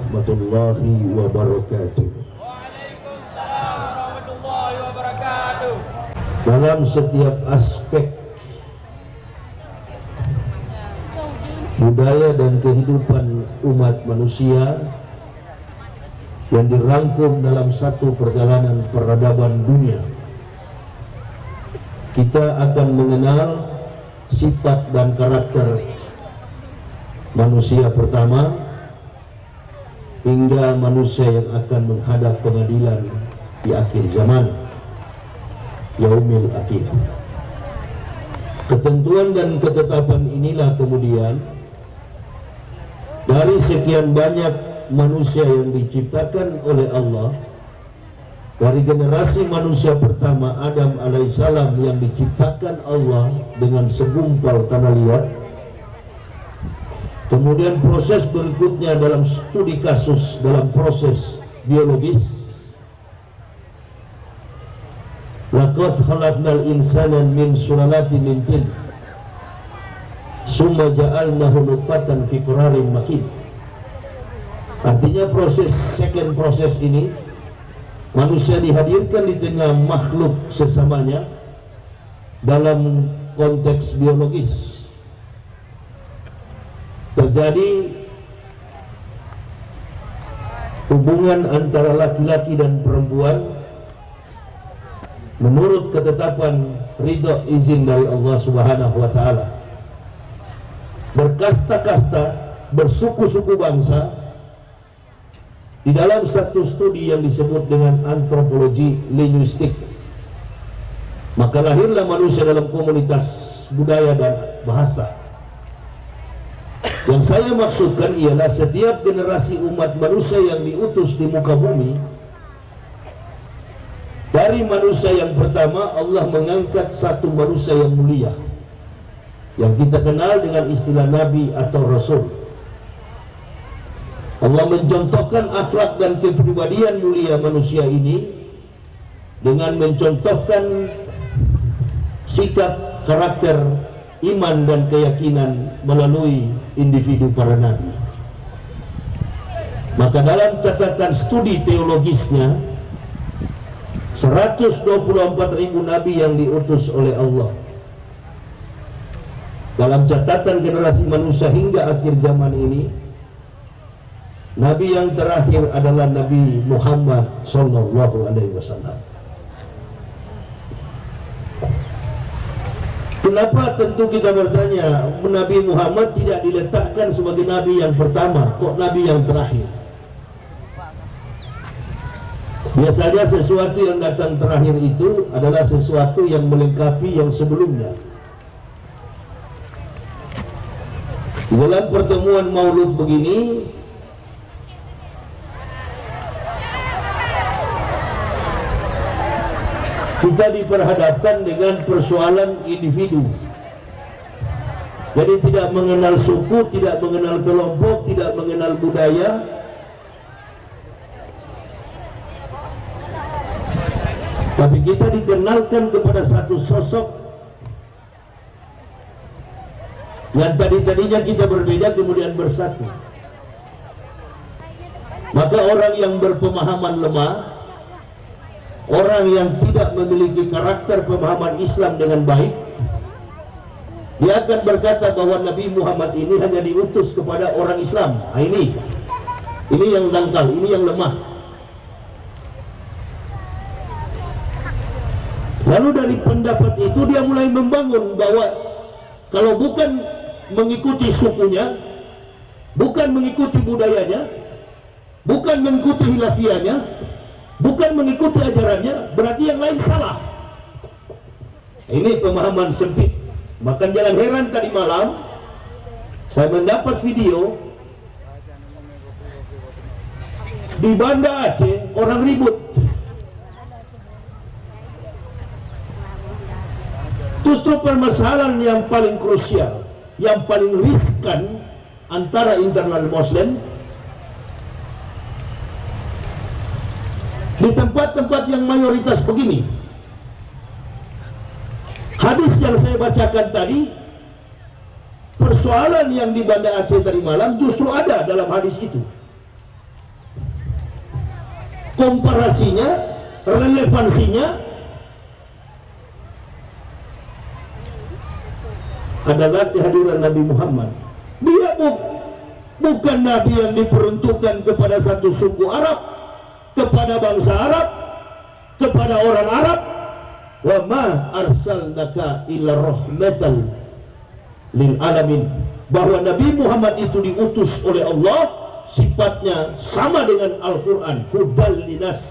warahmatullahi wabarakatuh. Waalaikumsalam warahmatullahi wabarakatuh. Dalam setiap aspek budaya dan kehidupan umat manusia yang dirangkum dalam satu perjalanan peradaban dunia, kita akan mengenal sifat dan karakter manusia pertama hingga manusia yang akan menghadap pengadilan di akhir zaman, yaumil akhir. Ketentuan dan ketetapan inilah kemudian dari sekian banyak manusia yang diciptakan oleh Allah, dari generasi manusia pertama Adam alaihissalam yang diciptakan Allah dengan segumpal tanah liat. Kemudian proses berikutnya dalam studi kasus, dalam proses biologis, laqad khalaqnal insana min sulalatin min tin summa ja'alnahu nutfatan fi qararin makin. Artinya second proses ini, manusia dihadirkan di tengah makhluk sesamanya dalam konteks biologis. Terjadi hubungan antara laki-laki dan perempuan menurut ketetapan ridha izin dari Allah Subhanahu wa taala. Berkasta-kasta, bersuku-suku bangsa di dalam satu studi yang disebut dengan antropologi linguistik. Maka lahirlah manusia dalam komunitas budaya dan bahasa. Yang saya maksudkan ialah setiap generasi umat manusia yang diutus di muka bumi, dari manusia yang pertama Allah mengangkat satu manusia yang mulia yang kita kenal dengan istilah Nabi atau Rasul. Allah mencontohkan akhlak dan kepribadian mulia manusia ini dengan mencontohkan sikap, karakter, iman dan keyakinan melalui individu para nabi. Maka dalam catatan studi teologisnya, 124.000 nabi yang diutus oleh Allah. Dalam catatan generasi manusia hingga akhir zaman ini, nabi yang terakhir adalah Nabi Muhammad sallallahu alaihi wasallam. Kenapa tentu kita bertanya, Nabi Muhammad tidak diletakkan sebagai nabi yang pertama, kok nabi yang terakhir? Biasanya sesuatu yang datang terakhir itu adalah sesuatu yang melengkapi yang sebelumnya. Di dalam pertemuan Maulud begini, kita diperhadapkan dengan persoalan individu. Jadi tidak mengenal suku, tidak mengenal kelompok, tidak mengenal budaya. Tapi kita dikenalkan kepada satu sosok yang tadinya kita berbeda kemudian bersatu. Maka orang yang berpemahaman lemah, orang yang tidak memiliki karakter pemahaman Islam dengan baik, dia akan berkata bahwa Nabi Muhammad ini hanya diutus kepada orang Islam. Nah, ini yang dangkal, ini yang lemah. Lalu dari pendapat itu dia mulai membangun bahwa kalau bukan mengikuti sukunya, bukan mengikuti budayanya, bukan mengikuti hilafiahnya, bukan mengikuti ajarannya, berarti yang lain salah. Ini pemahaman sempit. Maka jangan heran tadi malam saya mendapat video di Banda Aceh orang ribut. Justru permasalahan yang paling krusial, yang paling riskan antara internal Muslim di tempat-tempat yang mayoritas begini. Hadis yang saya bacakan tadi, persoalan yang di Banda Aceh tadi malam justru ada dalam hadis itu. komparasinya, relevansinya adalah kehadiran Nabi Muhammad. Dia bukan Nabi yang diperuntukkan kepada satu suku Arab, kepada bangsa Arab, kepada orang Arab. Wa ma arsalnaka illa rahmatan lil alamin. Bahwa Nabi Muhammad itu diutus oleh Allah, sifatnya sama dengan Al-Quran, hudal linas,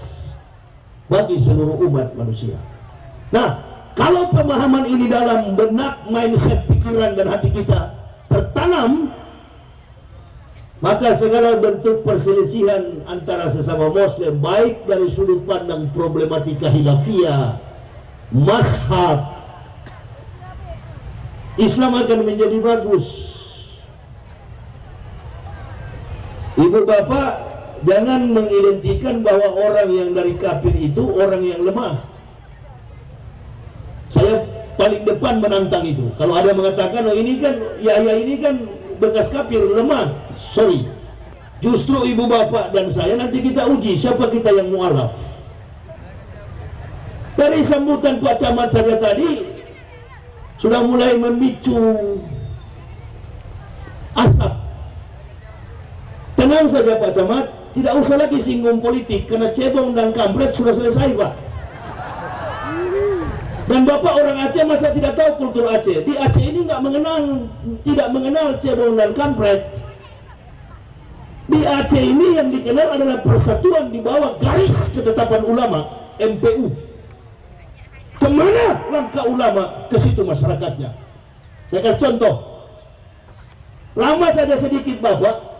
bagi seluruh umat manusia. Nah, kalau pemahaman ini dalam benak, mindset, pikiran dan hati kita tertanam, maka segala bentuk perselisihan antara sesama muslim, baik dari sudut pandang problematika khilafiyah, mazhab, Islam akan menjadi bagus. Ibu bapak, jangan mengidentikan bahwa orang yang dari kafir itu orang yang lemah. Saya paling depan menantang itu. Kalau ada yang mengatakan, oh ini kan Yahya ini kan bekas kafir, lemah. Sorry. Justru ibu bapak dan saya nanti kita uji siapa kita yang mualaf. Dari sambutan Pak Camat saja tadi sudah mulai memicu asap. Tenang saja Pak Camat, tidak usah lagi singgung politik karena cebong dan kampret sudah selesai Pak. Dan Bapak orang Aceh masa tidak tahu kultur Aceh? Di Aceh ini tidak mengenal cebong dan kampret. Di Aceh ini yang dikenal adalah persatuan di bawah garis ketetapan ulama, MPU. Kemana langkah ulama, ke situ masyarakatnya. Saya kasih contoh. Lama saja sedikit Bapak.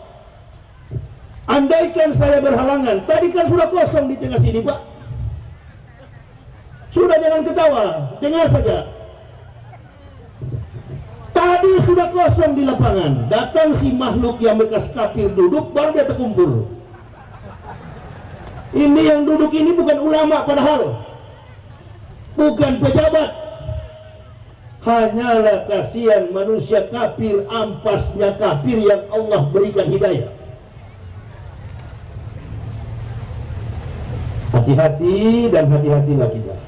Andaikan saya berhalangan, tadi kan sudah kosong di tengah sini Pak. Sudah, jangan ketawa, dengar saja. Tadi sudah kosong di lapangan, datang si makhluk yang bekas kafir duduk, baru dia terkumpul. Ini yang duduk ini bukan ulama padahal, bukan pejabat. Hanyalah kasihan manusia kafir, ampasnya kafir yang Allah berikan hidayah. Hati-hati dan hati-hatilah kita.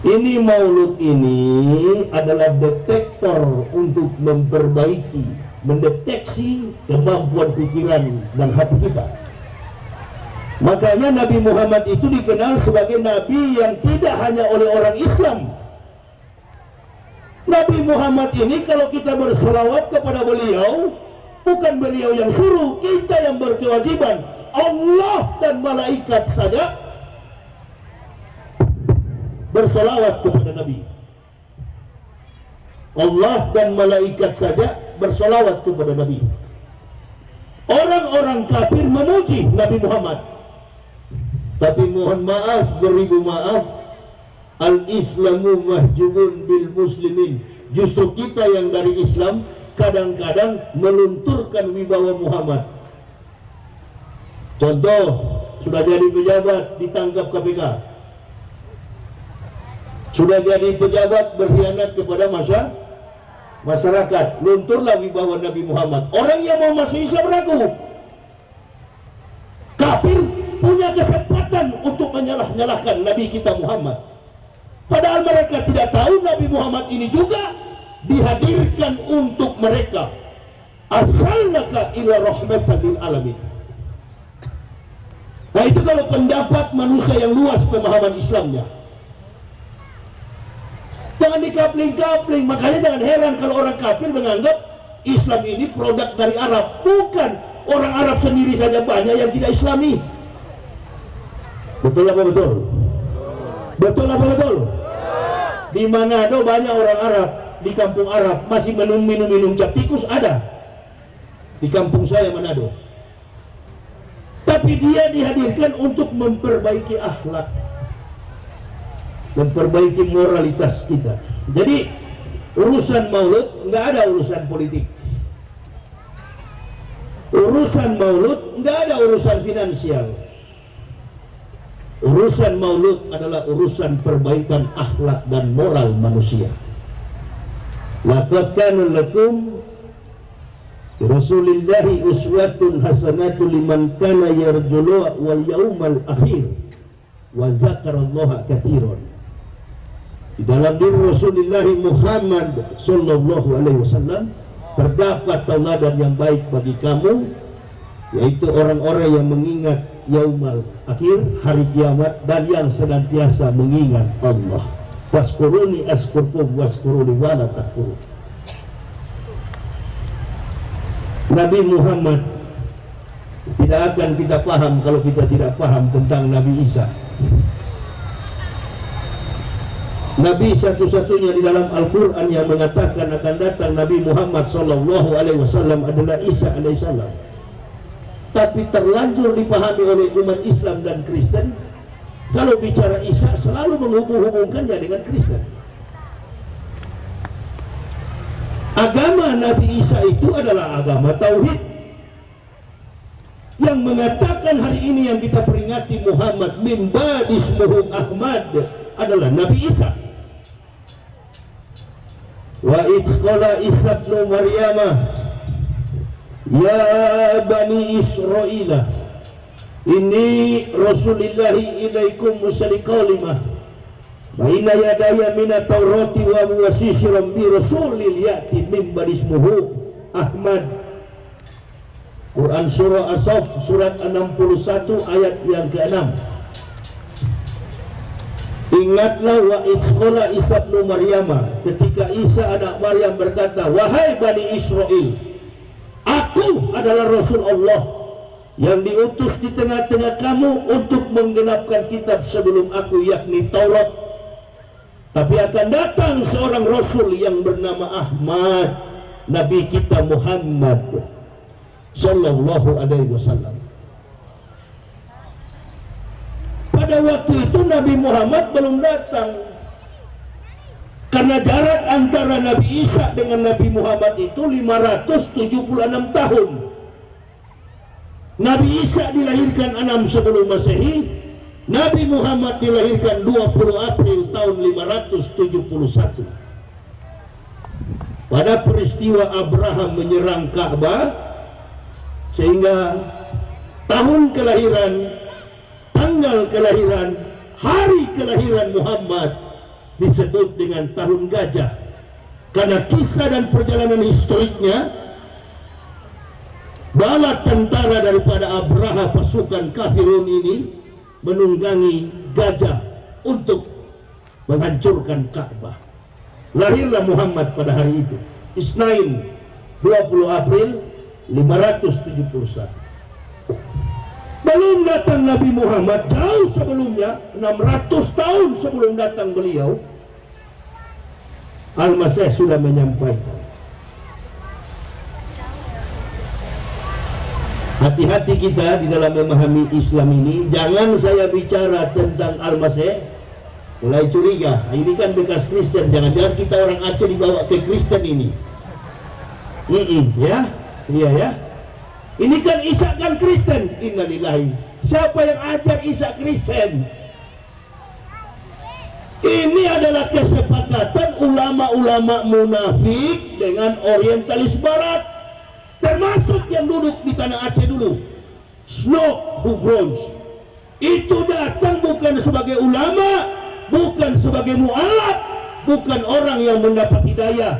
Ini maulud ini adalah detektor untuk memperbaiki, mendeteksi kemampuan pikiran dan hati kita. Makanya Nabi Muhammad itu dikenal sebagai Nabi yang tidak hanya oleh orang Islam. Nabi Muhammad ini kalau kita berselawat kepada beliau, bukan beliau yang suruh, kita yang berkewajiban. Allah dan malaikat saja bersolawat kepada Nabi. Allah dan malaikat saja bersolawat kepada Nabi. Orang-orang kafir memuji Nabi Muhammad. Tapi mohon maaf, beribu maaf, al-islamu mahjubun bil muslimin. Justru kita yang dari Islam kadang-kadang melunturkan wibawa Muhammad. Contoh, sudah jadi pejabat ditangkap KPK, sudah jadi pejabat berkhianat kepada masyarakat, lunturlah wibawa Nabi Muhammad. Orang yang mau masuk Islam ragu. Kafir punya kesempatan untuk menyalah-nyalahkan Nabi kita Muhammad, padahal mereka tidak tahu Nabi Muhammad ini juga dihadirkan untuk mereka. Arsalnaka ila rahmatan lil alamin. Nah itu kalau pendapat manusia yang luas pemahaman Islamnya. Jangan dikapling-kapling. Makanya jangan heran kalau orang kafir menganggap Islam ini produk dari Arab. Bukan. Orang Arab sendiri saja banyak yang tidak Islami. Betul apa betul? Betul apa betul? Di Manado banyak orang Arab. Di kampung Arab masih minum cap tikus ada. Di kampung saya Manado. Tapi dia dihadirkan untuk memperbaiki akhlak, memperbaiki moralitas kita. Jadi urusan maulud nggak ada urusan politik. Urusan maulud nggak ada urusan finansial. Urusan maulud adalah urusan perbaikan akhlak dan moral manusia. Laqad kana lakum Rasulillahi uswatun hasanatun liman kana yarjulu wal yaumal akhir wa zakarallaha katsiran. Di dalam diri Rasulullah Muhammad sallallahu alaihi wasallam terdapat tauladan yang baik bagi kamu, yaitu orang-orang yang mengingat yaumal akhir, hari kiamat, dan yang senantiasa mengingat Allah. Waskuruni askurkum waskuruni wala takfurun. Nabi Muhammad tidak akan kita paham kalau kita tidak paham tentang Nabi Isa. Nabi satu-satunya di dalam Al-Quran yang mengatakan akan datang Nabi Muhammad sallallahu alaihi wasallam adalah Isa alaihissalam. Tapi terlanjur dipahami oleh umat Islam dan Kristen, kalau bicara Isa selalu menghubung-hubungkannya dengan Kristen. Agama Nabi Isa itu adalah agama Tauhid, yang mengatakan hari ini yang kita peringati Muhammad min ba'di ismuhu Ahmad adalah Nabi Isa. Wa idzqala Isa ibnu Maryam ya bani Israila inni rasulillahi ilaikum musaddiqalimah baina yadaya minat taurati wa muwassisiran bi rasulil ya'ti min ba'di ismuhu Ahmad. Quran surah As-Saff surat 61 ayat yang ke-6. Ingatlah wa idzqala Isa ibnu Maryam, ketika Isa anak Maryam berkata, wahai Bani Israel, aku adalah Rasul Allah yang diutus di tengah-tengah kamu untuk menggenapkan kitab sebelum aku, yakni Taurat. Tapi akan datang seorang Rasul yang bernama Ahmad, Nabi kita Muhammad sallallahu alaihi wasallam. Pada waktu itu Nabi Muhammad belum datang, karena jarak antara Nabi Isa dengan Nabi Muhammad itu 576 tahun. Nabi Isa dilahirkan 6 sebelum Masehi, Nabi Muhammad dilahirkan 20 April tahun 571. Pada peristiwa Abraham menyerang Ka'bah, sehingga tahun kelahiran, tanggal kelahiran, hari kelahiran Muhammad disebut dengan tahun gajah, karena kisah dan perjalanan historiknya bala tentara daripada Abraha pasukan kafirun ini menunggangi gajah untuk menghancurkan Ka'bah. Lahirlah Muhammad pada hari itu, Isnain 20 April 571. Belum datang Nabi Muhammad, jauh sebelumnya, 600 tahun sebelum datang beliau, Al-Masih sudah menyampaikan. Hati-hati kita di dalam memahami Islam ini. Jangan saya bicara tentang Al-Masih mulai curiga, ini kan bekas Kristen, jangan-jangan kita orang Aceh dibawa ke Kristen ini. Ya, iya ya. Ini kan Isa kan Kristen. Innalillahi. Siapa yang ajar Isa Kristen? Ini adalah kesepakatan ulama-ulama munafik dengan orientalis barat, termasuk yang duduk di tanah Aceh dulu, Snow Hugrons. Itu datang bukan sebagai ulama, bukan sebagai mu'alaf, bukan orang yang mendapat hidayah.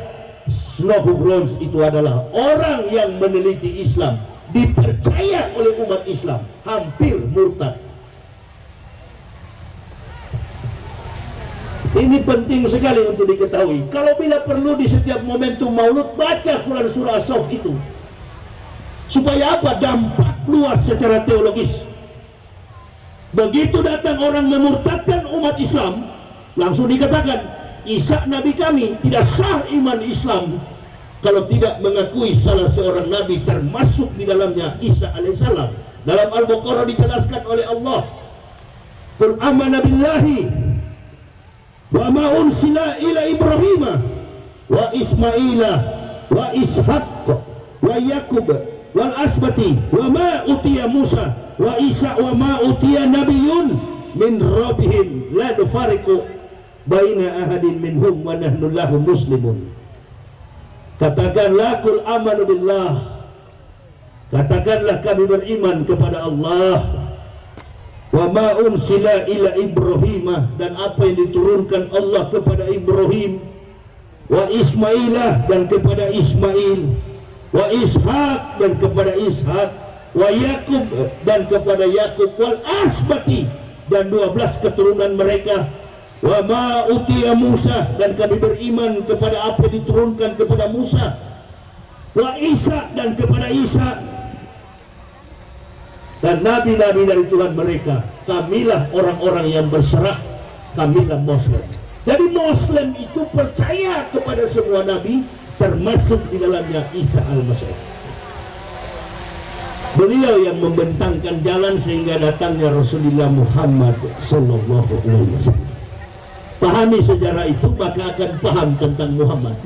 Snow Hugrons itu adalah orang yang meneliti Islam, dipercaya oleh umat Islam, hampir murtad. Ini penting sekali untuk diketahui. Kalau bila perlu di setiap momentum maulud, baca Quran surah As-Saff itu. Supaya apa? Dampak luas secara teologis. Begitu datang orang memurtadkan umat Islam, langsung dikatakan, Isa Nabi kami, tidak sah iman Islam kalau tidak mengakui salah seorang Nabi, termasuk di dalamnya Isa alaihissalam. Dalam Al-Baqarah dijelaskan oleh Allah, Qul amana billahi wa ma unsila ila Ibrahim wa Ismaila wa Ishaq wa Yakub wal asbati wa ma utiya Musa wa Isa wa ma utiya nabiyyun min rabbihim la nufariqu baina ahadin minhum wa nahnu lahu muslimun. Katakanlah, qul amanu billah, Katakanlah kami beriman kepada Allah, wa ma unsila ila Ibrahim, dan apa yang diturunkan Allah kepada Ibrahim, wa Ismailah, dan kepada Ismail, wa Ishaq, dan kepada Ishaq, wa Yakub, dan kepada Yakub, wal asbati, dan 12 keturunan mereka, wa ma utiya Musa, dan kami beriman kepada apa yang diturunkan kepada Musa, wa Isa, dan kepada Isa, dan nabi-nabi dari Tuhan mereka. Kamilah orang-orang yang berserah, kamilah Muslim. Jadi Muslim itu percaya kepada semua nabi, termasuk di dalamnya Isa al-Masih. Beliau yang membentangkan jalan sehingga datangnya Rasulullah Muhammad sallallahu alaihi wasallam. Pahami sejarah itu, maka akan paham tentang Muhammad.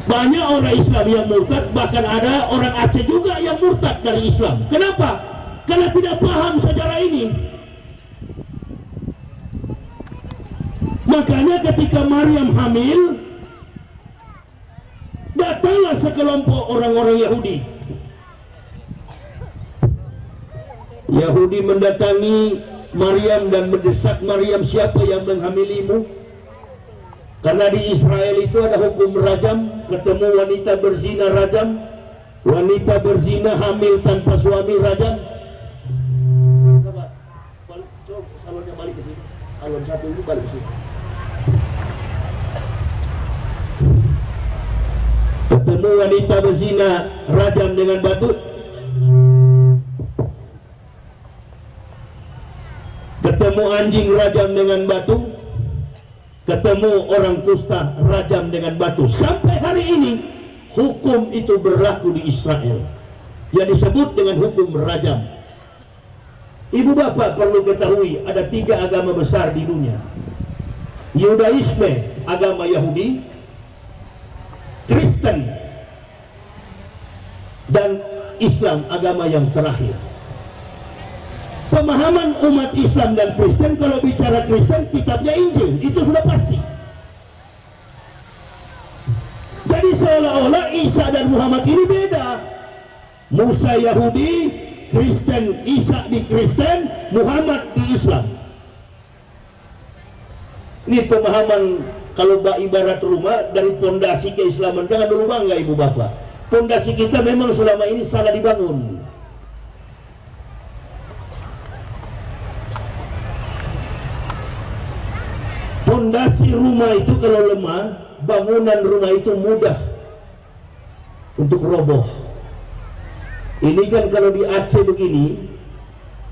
Banyak orang Islam yang murtad, bahkan ada orang Aceh juga yang murtad dari Islam. Kenapa? Karena tidak paham sejarah ini. Makanya ketika Maryam hamil, datanglah sekelompok orang-orang Yahudi. Yahudi mendatangi Maryam dan mendesak Maryam, siapa yang menghamilimu? Karena di Israel itu ada hukum rajam, ketemu wanita berzina rajam, wanita berzina hamil tanpa suami rajam. Coba, salonnya balik ke sini, salon satu itu balik ke sini. Ketemu wanita berzina rajam dengan batu. Ketemu anjing rajam dengan batu. Ketemu orang kusta rajam dengan batu. Sampai hari ini hukum itu berlaku di Israel yang disebut dengan hukum rajam. Ibu bapak perlu ketahui, ada 3 agama besar di dunia. Yudaisme, agama Yahudi, Kristen, dan Islam, agama yang terakhir. Pemahaman umat Islam dan Kristen, kalau bicara Kristen, kitabnya Injil, itu sudah pasti. Jadi seolah-olah Isa dan Muhammad ini beda. Musa Yahudi, Kristen, Isa di Kristen, Muhammad di Islam. Ini pemahaman, kalau ibarat rumah, dari pondasi keislaman. Jangan berubah nggak ibu bapak? Pondasi kita memang selama ini salah dibangun. Pondasi rumah itu kalau lemah, bangunan rumah itu mudah untuk roboh. Ini kan kalau di Aceh begini,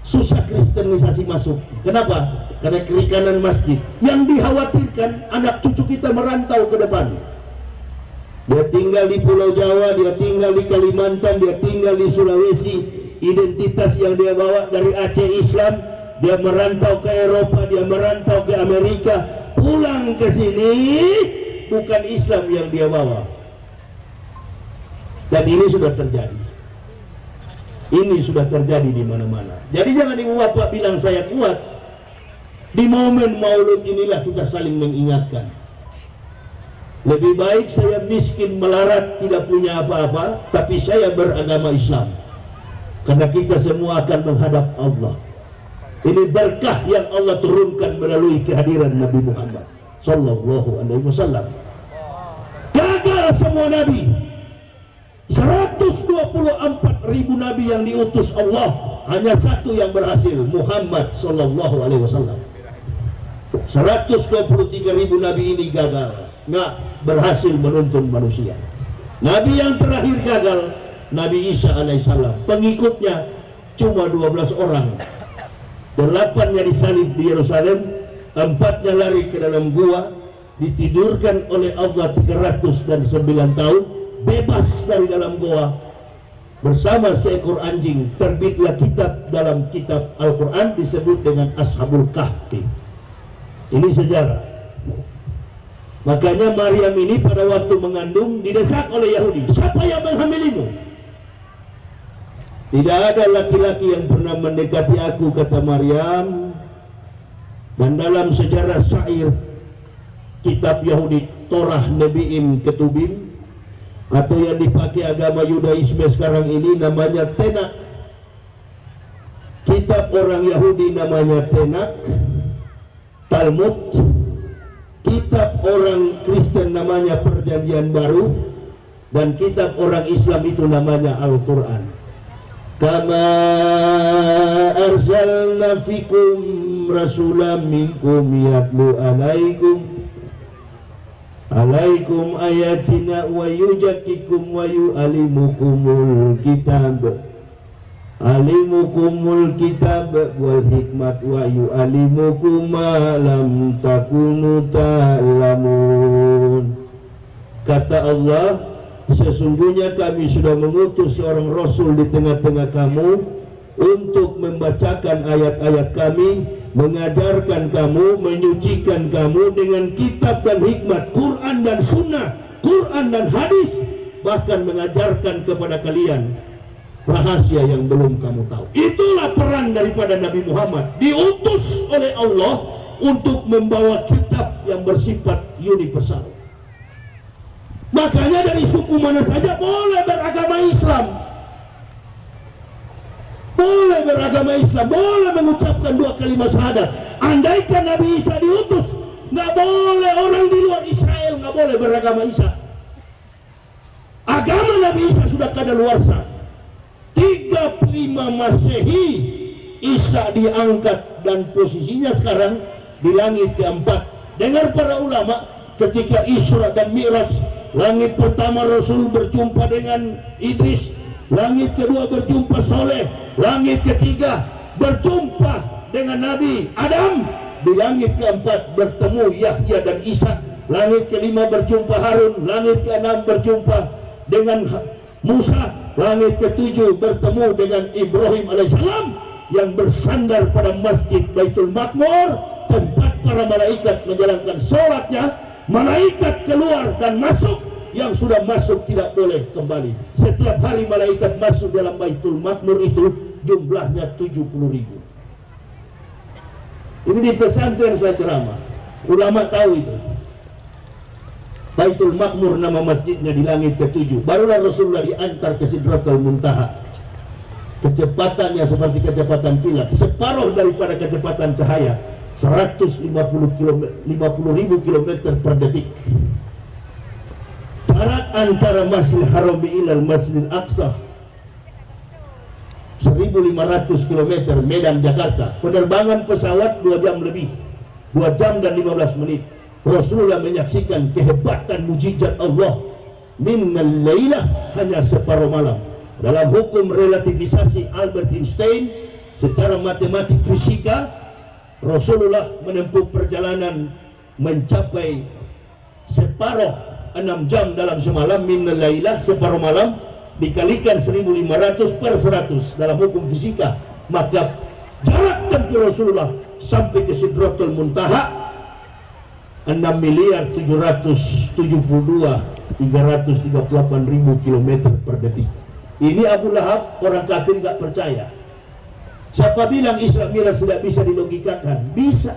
susah kristenisasi masuk. Kenapa? Karena kiri kanan masjid. Yang dikhawatirkan anak cucu kita merantau ke depan. Dia tinggal di Pulau Jawa, dia tinggal di Kalimantan, dia tinggal di Sulawesi. Identitas yang dia bawa dari Aceh Islam, dia merantau ke Eropa, dia merantau ke Amerika. Pulang ke sini bukan Islam yang dia bawa. Dan ini sudah terjadi. Ini sudah terjadi di mana-mana. Jadi jangan ibu bapak bilang saya kuat. Di momen Maulud inilah kita saling mengingatkan. Lebih baik saya miskin melarat, tidak punya apa-apa, tapi saya beragama Islam. Karena kita semua akan menghadap Allah. Ini berkah yang Allah turunkan melalui kehadiran Nabi Muhammad sallallahu alaihi wasallam. Gagal semua nabi. 124.000 nabi yang diutus Allah, hanya satu yang berhasil, Muhammad sallallahu alaihi wasallam. 123.000 nabi ini gagal, nggak berhasil menuntun manusia. Nabi yang terakhir gagal, Nabi Isa alaihissalam. Pengikutnya cuma 12 orang. 8-nya disalib di Yerusalem, 4-nya lari ke dalam gua, ditidurkan oleh Allah 309 tahun, bebas dari dalam gua bersama seekor anjing. Terbitlah kitab dalam kitab Al-Quran disebut dengan Ashabul Kahfi. Ini sejarah. Makanya Maryam ini pada waktu mengandung didesak oleh Yahudi, siapa yang menghamilimu? Tidak ada laki-laki yang pernah mendekati aku, kata Maryam. Dan dalam sejarah syair kitab Yahudi Torah Nebi'im Ketubim, atau yang dipakai agama Yudaisme sekarang ini namanya Tenak. Kitab orang Yahudi namanya Tenak, Talmud. Kitab orang Kristen namanya Perjanjian Baru, dan kitab orang Islam itu namanya Al-Quran. Kama arsalna fikum rasulam minkum yatlu alaikum ayatina wa yuzakkikum wa yu'allimukumul kitab wal hikmat wa yu'allimukum ma lam takunu ta'lamun. Kata Allah, sesungguhnya kami sudah mengutus seorang rasul di tengah-tengah kamu untuk membacakan ayat-ayat kami, mengajarkan kamu, menyucikan kamu dengan kitab dan hikmat, Quran dan sunnah, Quran dan hadis, bahkan mengajarkan kepada kalian rahasia yang belum kamu tahu. Itulah peran daripada Nabi Muhammad, diutus oleh Allah untuk membawa kitab yang bersifat universal. Makanya dari suku mana saja boleh beragama Islam, boleh beragama Islam, boleh mengucapkan 2 kalimat syahadat. Andaikan Nabi Isa diutus, nggak boleh orang di luar Israel nggak boleh beragama Isa. Agama Nabi Isa sudah kadaluarsa. 35 Masehi Isa diangkat dan posisinya sekarang di langit keempat. Dengar para ulama, ketika Isra dan Mi'raj, langit pertama Rasul berjumpa dengan Idris, langit kedua berjumpa Soleh, langit ketiga berjumpa dengan Nabi Adam, di langit keempat bertemu Yahya dan Isa, langit kelima berjumpa Harun, langit keenam berjumpa dengan Musa, langit ketujuh bertemu dengan Ibrahim alaihissalam yang bersandar pada masjid Baitul Maqmur, tempat para malaikat menjalankan sholatnya. Malaikat keluar dan masuk, yang sudah masuk tidak boleh kembali. Setiap hari malaikat masuk dalam Baitul Maqmur itu jumlahnya 70.000. Ini di pesantren saya ceramah, ulama tahu itu. Baitul Maqmur nama masjidnya di langit ke-7. Barulah Rasulullah diantar ke Sidratul Muntaha. Kecepatannya seperti kecepatan kilat, separuh daripada kecepatan cahaya, 150.000 km per detik. Jarak antara Masjidil Haram ilal Masjidil Aqsa 1.500 km, Medan Jakarta. Penerbangan pesawat 2 jam lebih, 2 jam dan 15 menit. Rasulullah menyaksikan kehebatan mujizat Allah minnal lailah, hanya separuh malam. Dalam hukum relativisasi Albert Einstein, secara matematik fisika, Rasulullah menempuh perjalanan mencapai separuh 6 jam dalam semalam. Minnal lailah, separuh malam, dikalikan 1.500 per 100 dalam hukum fisika, maka jarak tempuh Rasulullah sampai ke Sidratul Muntaha 6.772.338.000 km per detik. Ini Abu Lahab, orang kafir, gak percaya. Siapa bilang Isra Mi'raj tidak bisa dilogikakan? Bisa.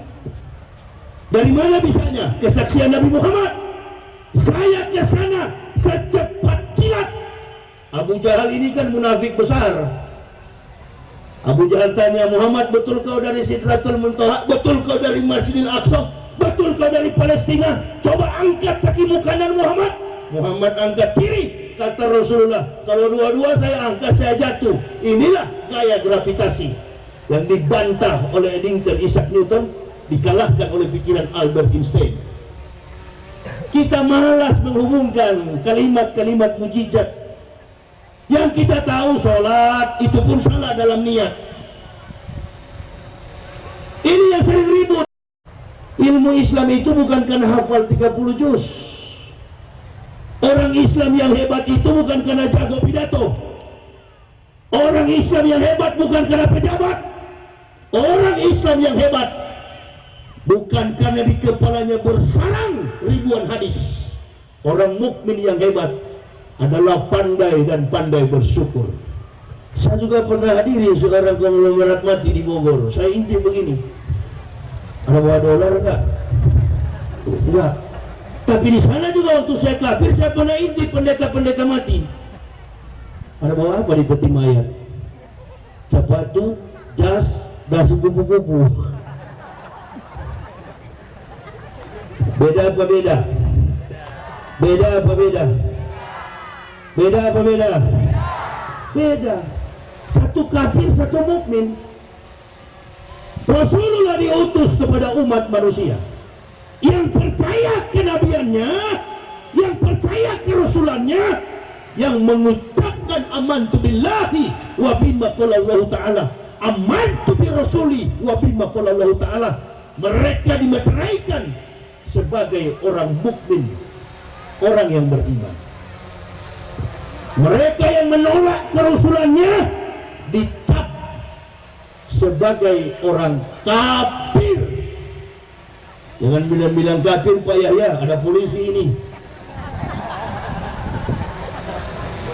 Dari mana bisanya? Kesaksian Nabi Muhammad. Saya ke sana secepat kilat. Abu Jahal ini kan munafik besar. Abu Jahal tanya Muhammad, betul kau dari Sidratul Muntaha? Betul kau dari Masjidil Aqsa? Betul kau dari Palestina? Coba angkat kakimu kanan Muhammad. Muhammad angkat kiri. Kata Rasulullah, kalau dua-dua saya angkat, saya jatuh. Inilah gaya gravitasi yang dibantah oleh Eddington Isaac Newton, dikalahkan oleh pikiran Albert Einstein. Kita malas menghubungkan kalimat-kalimat mujizat. Yang kita tahu sholat itu pun salah dalam niat. Ini yang sering ribut. Ilmu Islam itu bukan karena hafal 30 juz. Orang Islam yang hebat itu bukan karena jago pidato. Orang Islam yang hebat bukan karena pejabat. Orang Islam yang hebat bukan karena di kepalanya bersarang ribuan hadis. Orang mukmin yang hebat adalah pandai dan pandai bersyukur. Saya juga pernah hadiri sekarang konglomerat mati di Bogor. Saya intip begini, ada bawa dolar enggak? Enggak. Tapi di sana juga waktu saya kafir, saya pernah intip pendeta-pendeta mati. Ada bawa apa di peti mayat? Sepatu, jas, dasi kupu-kupu. Beda apa beda? Beda apa beda? Beda apa beda? Beda. Satu kafir, satu mukmin. Rasulullah diutus kepada umat manusia yang percaya kenabiannya, yang percaya kerasulannya, yang mengucapkan amantu billahi wa bima qala Allah Ta'ala, amantu bi rasuli wa bima qala Allah Ta'ala. Mereka dimeteraikan sebagai orang mukmin, orang yang beriman. Mereka yang menolak kerasulannya dicap sebagai orang kafir. Jangan bilang-bilang kafir Pak Yahya, ada polisi ini.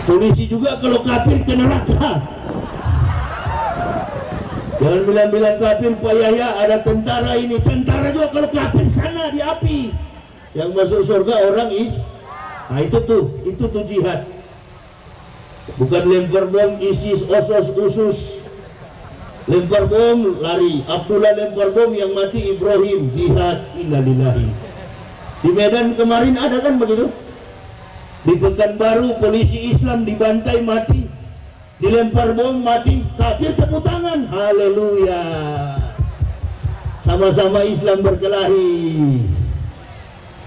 Polisi juga kalau kafir ke neraka. Jangan bilang-bilang kafir Pak Yahya, ada tentara ini. Tentara juga kalau kafir sana di api. Yang masuk surga orang nah itu tuh jihad. Bukan lempar bom ISIS, osos, usus. Lempar bom lari. Abdullah lempar bom, yang mati Ibrahim. Jihad innalillahi. Di Medan kemarin ada kan begitu? Di Pekanbaru polisi Islam dibantai mati, dilempar bom mati, kafir tepuk tangan, haleluya. Sama-sama Islam berkelahi,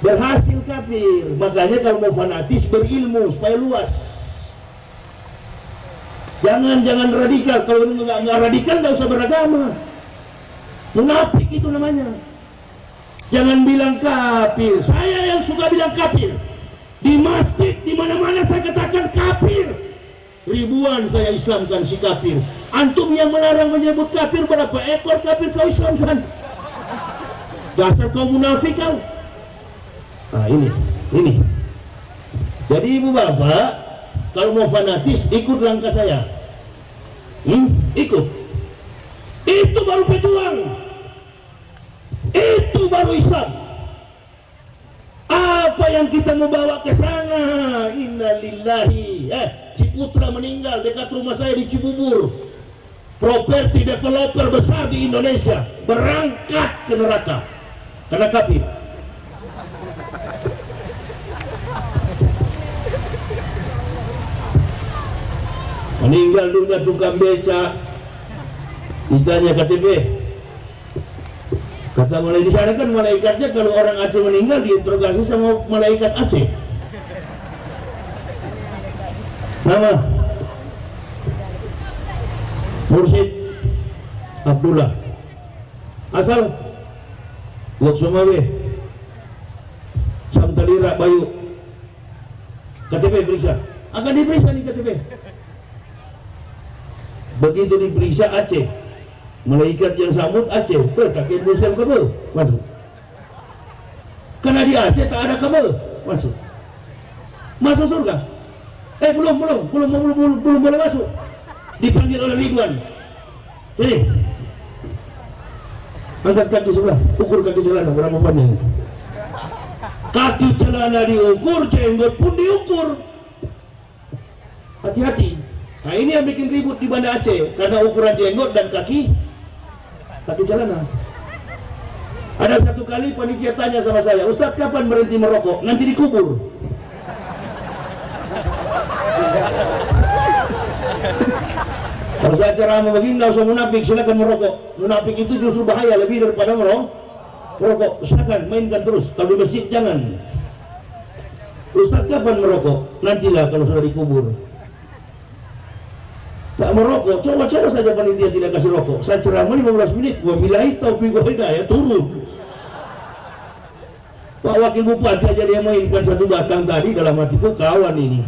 berhasil kafir. Makanya kalau mau fanatis berilmu supaya luas. Jangan radikal. Kalau nggak radikal nggak usah beragama. Munafik itu namanya. Jangan bilang kafir. Saya yang suka bilang kafir. Di masjid, di mana-mana saya katakan kafir. Ribuan saya Islamkan si kafir. Antum yang melarang menyebut kafir, berapa ekor kafir kau Islamkan? Dasar kau munafik kau. Nah ini. Jadi ibu bapak, kalau mau fanatis ikut langkah saya. Ikut. Itu baru pejuang. Itu baru Islam. Apa yang kita mau bawa ke sana? Innalillahi. Ciputra meninggal dekat rumah saya di Cibubur. Properti developer besar di Indonesia berangkat ke neraka karena kafir. Meninggal dunia tukang beca, ditanya KTP. Kata malaikat di sana kan malaikatnya kalau orang Aceh meninggal diinterogasi sama malaikat Aceh. Nama Mursyid Abdullah. Asal Lok Sumawe, Samtalira Bayu. KTP periksa. Akan diperiksa nih KTP. Begitu diperiksa Aceh, malaikat yang sambut Aceh, kakek Muslim kabel masuk. Karena di Aceh tak ada kabel masuk. Masuk surga. Belum boleh masuk. Dipanggil oleh Ridwan. Sini. Angkat kaki sebelah, ukur kaki celana berapa panjang. Kaki celana diukur, jenggot pun diukur. Hati-hati. Nah ini yang bikin ribut di Banda Aceh karena ukuran jenggot dan kaki celana. Ada satu kali panitia tanya sama saya, Ustaz kapan berhenti merokok? Nanti dikubur. Kalau saya ceramah begini nggak usah munafik, silakan merokok. Munafik itu justru bahaya lebih daripada merokok. Silakan mainkan terus. Kalau di masjid jangan. Ustaz kapan merokok? Nantilah kalau sudah dikubur. Tak merokok, coba saja panitia tidak kasih rokok. Saya ceramah 15 menit, wabillahi taufiq wal hidayah, turun. Pak Wakil Bupati aja dia mainkan satu batang tadi, dalam hatiku kawan ini.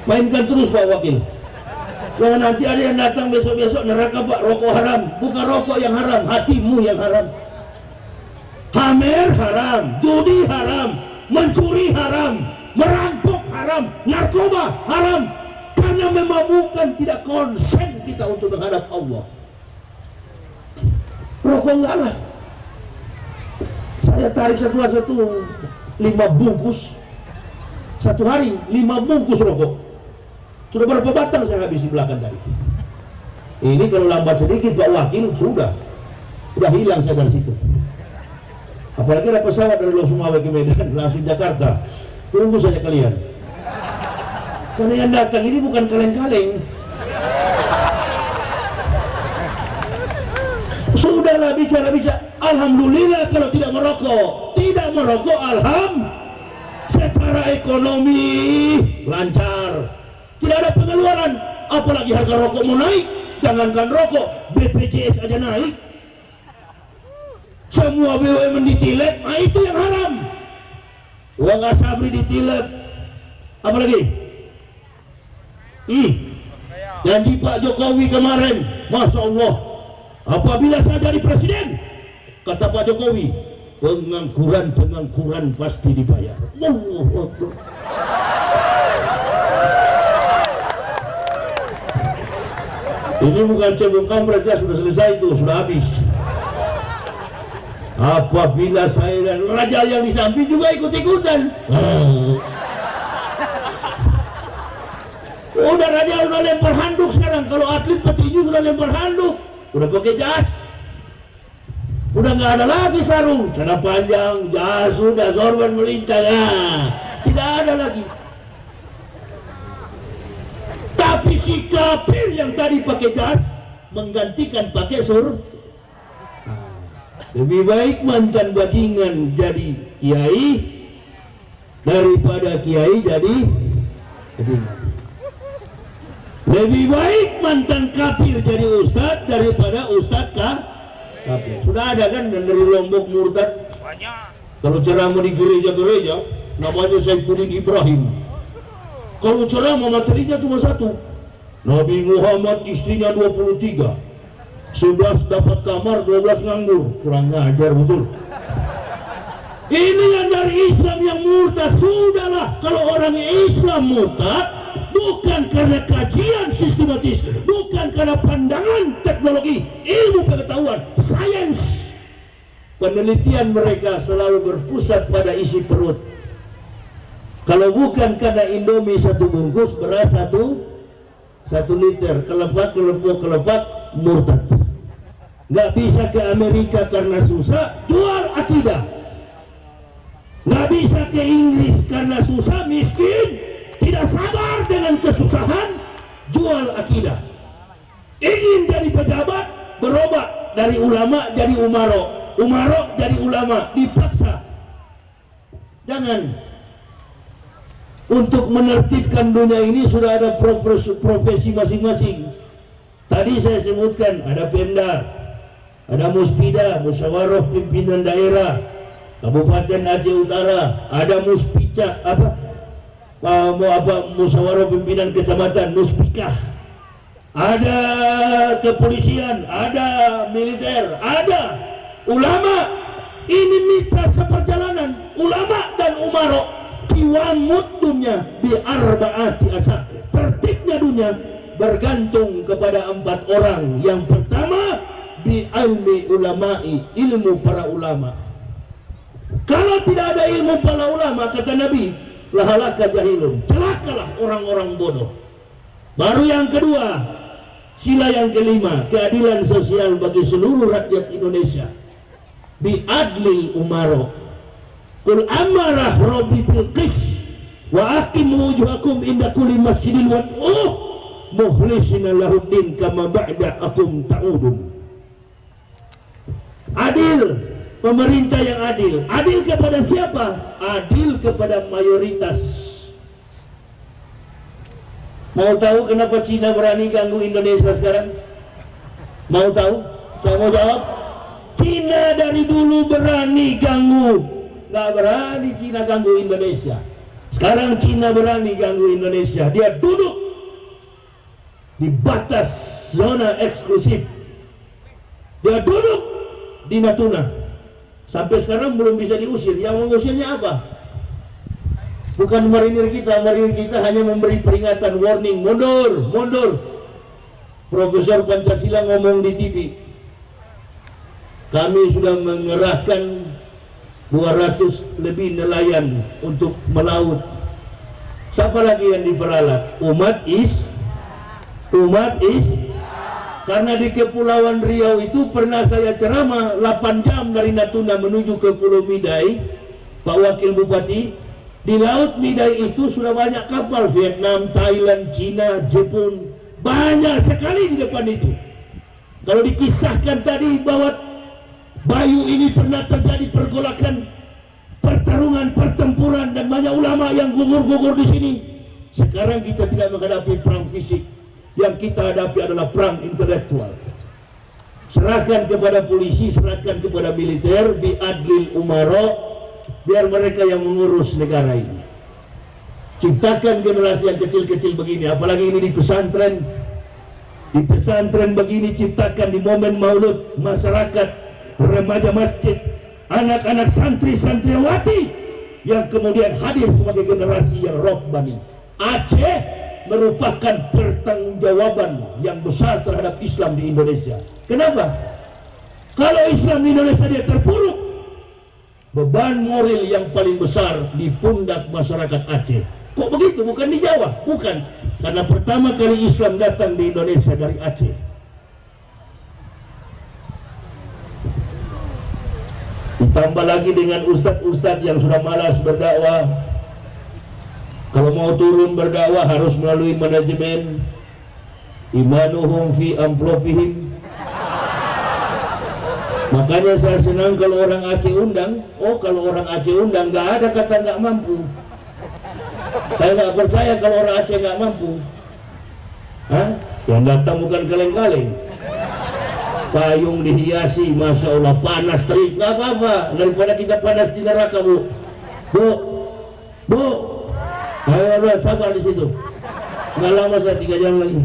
Mainkan terus Pak Wakil. Jangan nanti ada yang datang besok-besok neraka Pak, rokok haram. Bukan rokok yang haram, hatimu yang haram. Hamer haram, judi haram, mencuri haram, merampok haram, narkoba haram. Karena memabukkan, tidak konsen kita untuk menghadap Allah. Rokok enggak lah. Saya tarik satu 5 bungkus satu hari, 5 bungkus rokok. Sudah berapa batang saya habis di belakang tadi. Ini kalau lambat sedikit Pak Wakil sudah hilang saya dari situ. Apalagi ada pesawat dari Lok Sumawe ke Medan langsung Jakarta. Tunggu saja kalian. Karena yang datang ini bukan kaleng-kaleng. Sudahlah bicara. Alhamdulillah kalau tidak merokok, secara ekonomi lancar, tidak ada pengeluaran. Apalagi harga rokok mau naik, jangankan rokok, BPJS aja naik, semua BUMN ditilep. Nah itu yang haram. Uang Asabri ditilep, apalagi janji Pak Jokowi kemarin, Masya Allah, apabila saya jadi presiden, kata Pak Jokowi, pengangguran pasti dibayar. Allahu Akbar. Ini bukan cebong kampret ya, sudah selesai itu, sudah habis. Apabila saya dan raja yang di samping juga ikut-ikutan. Udah raja udah lempar handuk sekarang. Kalau atlet petinju sudah lempar handuk, udah pakai jas. Udah nggak ada lagi sarung, celana panjang, jas sudah, sorban melintang, tidak ada lagi. Tapi si kafir yang tadi pakai jas menggantikan pakai sur. Lebih baik mantan bajingan jadi kiai daripada kiai jadi bajingan. Lebih baik mantan kafir jadi ustadz daripada ustadz kafir. Sudah ada kan dari Lombok murtad. Kalau ceramah di gereja-gereja namanya Saifuddin Ibrahim. Kalau ceramah materinya cuma satu. Nabi Muhammad istrinya 23. 11 dapat kamar, 12 nganggur. Kurang ngajar betul. Ini yang dari Islam yang murtad. Sudahlah, kalau orang Islam murtad bukan karena kajian sistematis, bukan karena pandangan teknologi, ilmu pengetahuan, sains. Penelitian mereka selalu berpusat pada isi perut. Kalau bukan karena Indomie satu bungkus, beras satu liter, kelepak, murtad. Nggak bisa ke Amerika karena susah, jual akidah. Nggak bisa ke Inggris karena susah, miskin, tidak sabar dengan kesusahan, jual akidah. Ingin jadi pejabat, berubah dari ulama jadi umaro jadi ulama, dipaksa. Jangan. Untuk menertibkan dunia ini sudah ada profesi masing-masing. Tadi saya sebutkan ada Pemda, ada Muspida, Musyawarah Pimpinan Daerah Kabupaten Aceh Utara, ada Muspicah, Musyawarah Pimpinan Kecamatan, Muspikah, ada kepolisian, ada militer, ada ulama. Ini mitra seperjalanan, ulama dan umaro. Kiwamut dunia bi arba'ati asa. Tertibnya dunia bergantung kepada 4 orang. Yang pertama bi ilmi ulama'i, ilmu para ulama. Kalau tidak ada ilmu para ulama, kata Nabi, lahalaka jahilun, celakalah orang-orang bodoh. Baru yang kedua, sila yang kelima, keadilan sosial bagi seluruh rakyat Indonesia. Bi adlil umaro. Qul amarah rabbi bil qis wa aqimu wujuhakum inda kulli masjidin wad'uh mukhlisina lahuddin kama ba'da'akum ta'udun. Adil, pemerintah yang adil. Adil kepada siapa? Adil kepada mayoritas. Mau tahu kenapa Cina berani ganggu Indonesia sekarang? Mau tahu? Saya mau jawab. Cina dari dulu berani ganggu. Nggak berani Cina ganggu Indonesia. Sekarang Cina berani ganggu Indonesia. Dia duduk di batas zona eksklusif. Dia duduk di Natuna. Sampai sekarang belum bisa diusir. Yang mengusirnya apa? Bukan marinir kita hanya memberi peringatan, warning, mundur. Profesor Pancasila ngomong di TV. Kami sudah mengerahkan 200 lebih nelayan untuk melaut. Siapa lagi yang diperalat? Umat karena di Kepulauan Riau itu pernah saya ceramah 8 jam dari Natuna menuju ke Pulau Midai, Pak Wakil Bupati. Di Laut Midai itu sudah banyak kapal Vietnam, Thailand, Cina, Jepun, banyak sekali di depan itu. Kalau dikisahkan tadi bahwa Bayu ini pernah terjadi pergolakan, pertarungan, pertempuran, dan banyak ulama yang gugur-gugur di sini. Sekarang kita tidak menghadapi perang fisik, yang kita hadapi adalah perang intelektual. Serahkan kepada polisi, serahkan kepada militer, biadlil umaro, biar mereka yang mengurus negara ini. Ciptakan generasi yang kecil-kecil begini, apalagi ini di pesantren. Di pesantren begini ciptakan di momen maulud, masyarakat, remaja masjid, anak-anak santri-santriwati yang kemudian hadir sebagai generasi yang rohbani. Aceh merupakan pertanggungjawaban yang besar terhadap Islam di Indonesia. Kenapa? Kalau Islam di Indonesia dia terpuruk, beban moral yang paling besar di pundak masyarakat Aceh. Kok begitu? Bukan di Jawa, bukan. Karena pertama kali Islam datang di Indonesia dari Aceh. Ditambah lagi dengan ustadz-ustadz yang sudah malas berdakwah. Kalau mau turun berdakwah harus melalui manajemen. Imanuhum fi amplopihim. Makanya saya senang kalau orang Aceh undang. Oh, kalau orang Aceh undang nggak ada kata nggak mampu. Saya nggak percaya kalau orang Aceh nggak mampu. Hah? Yang datang bukan kaleng-kaleng. Payung dihiasi, masya Allah, panas terik, nggak apa-apa. Daripada kita panas di neraka, bu. Ayo, sabar di situ. Nggak lama saya 3 jam lagi.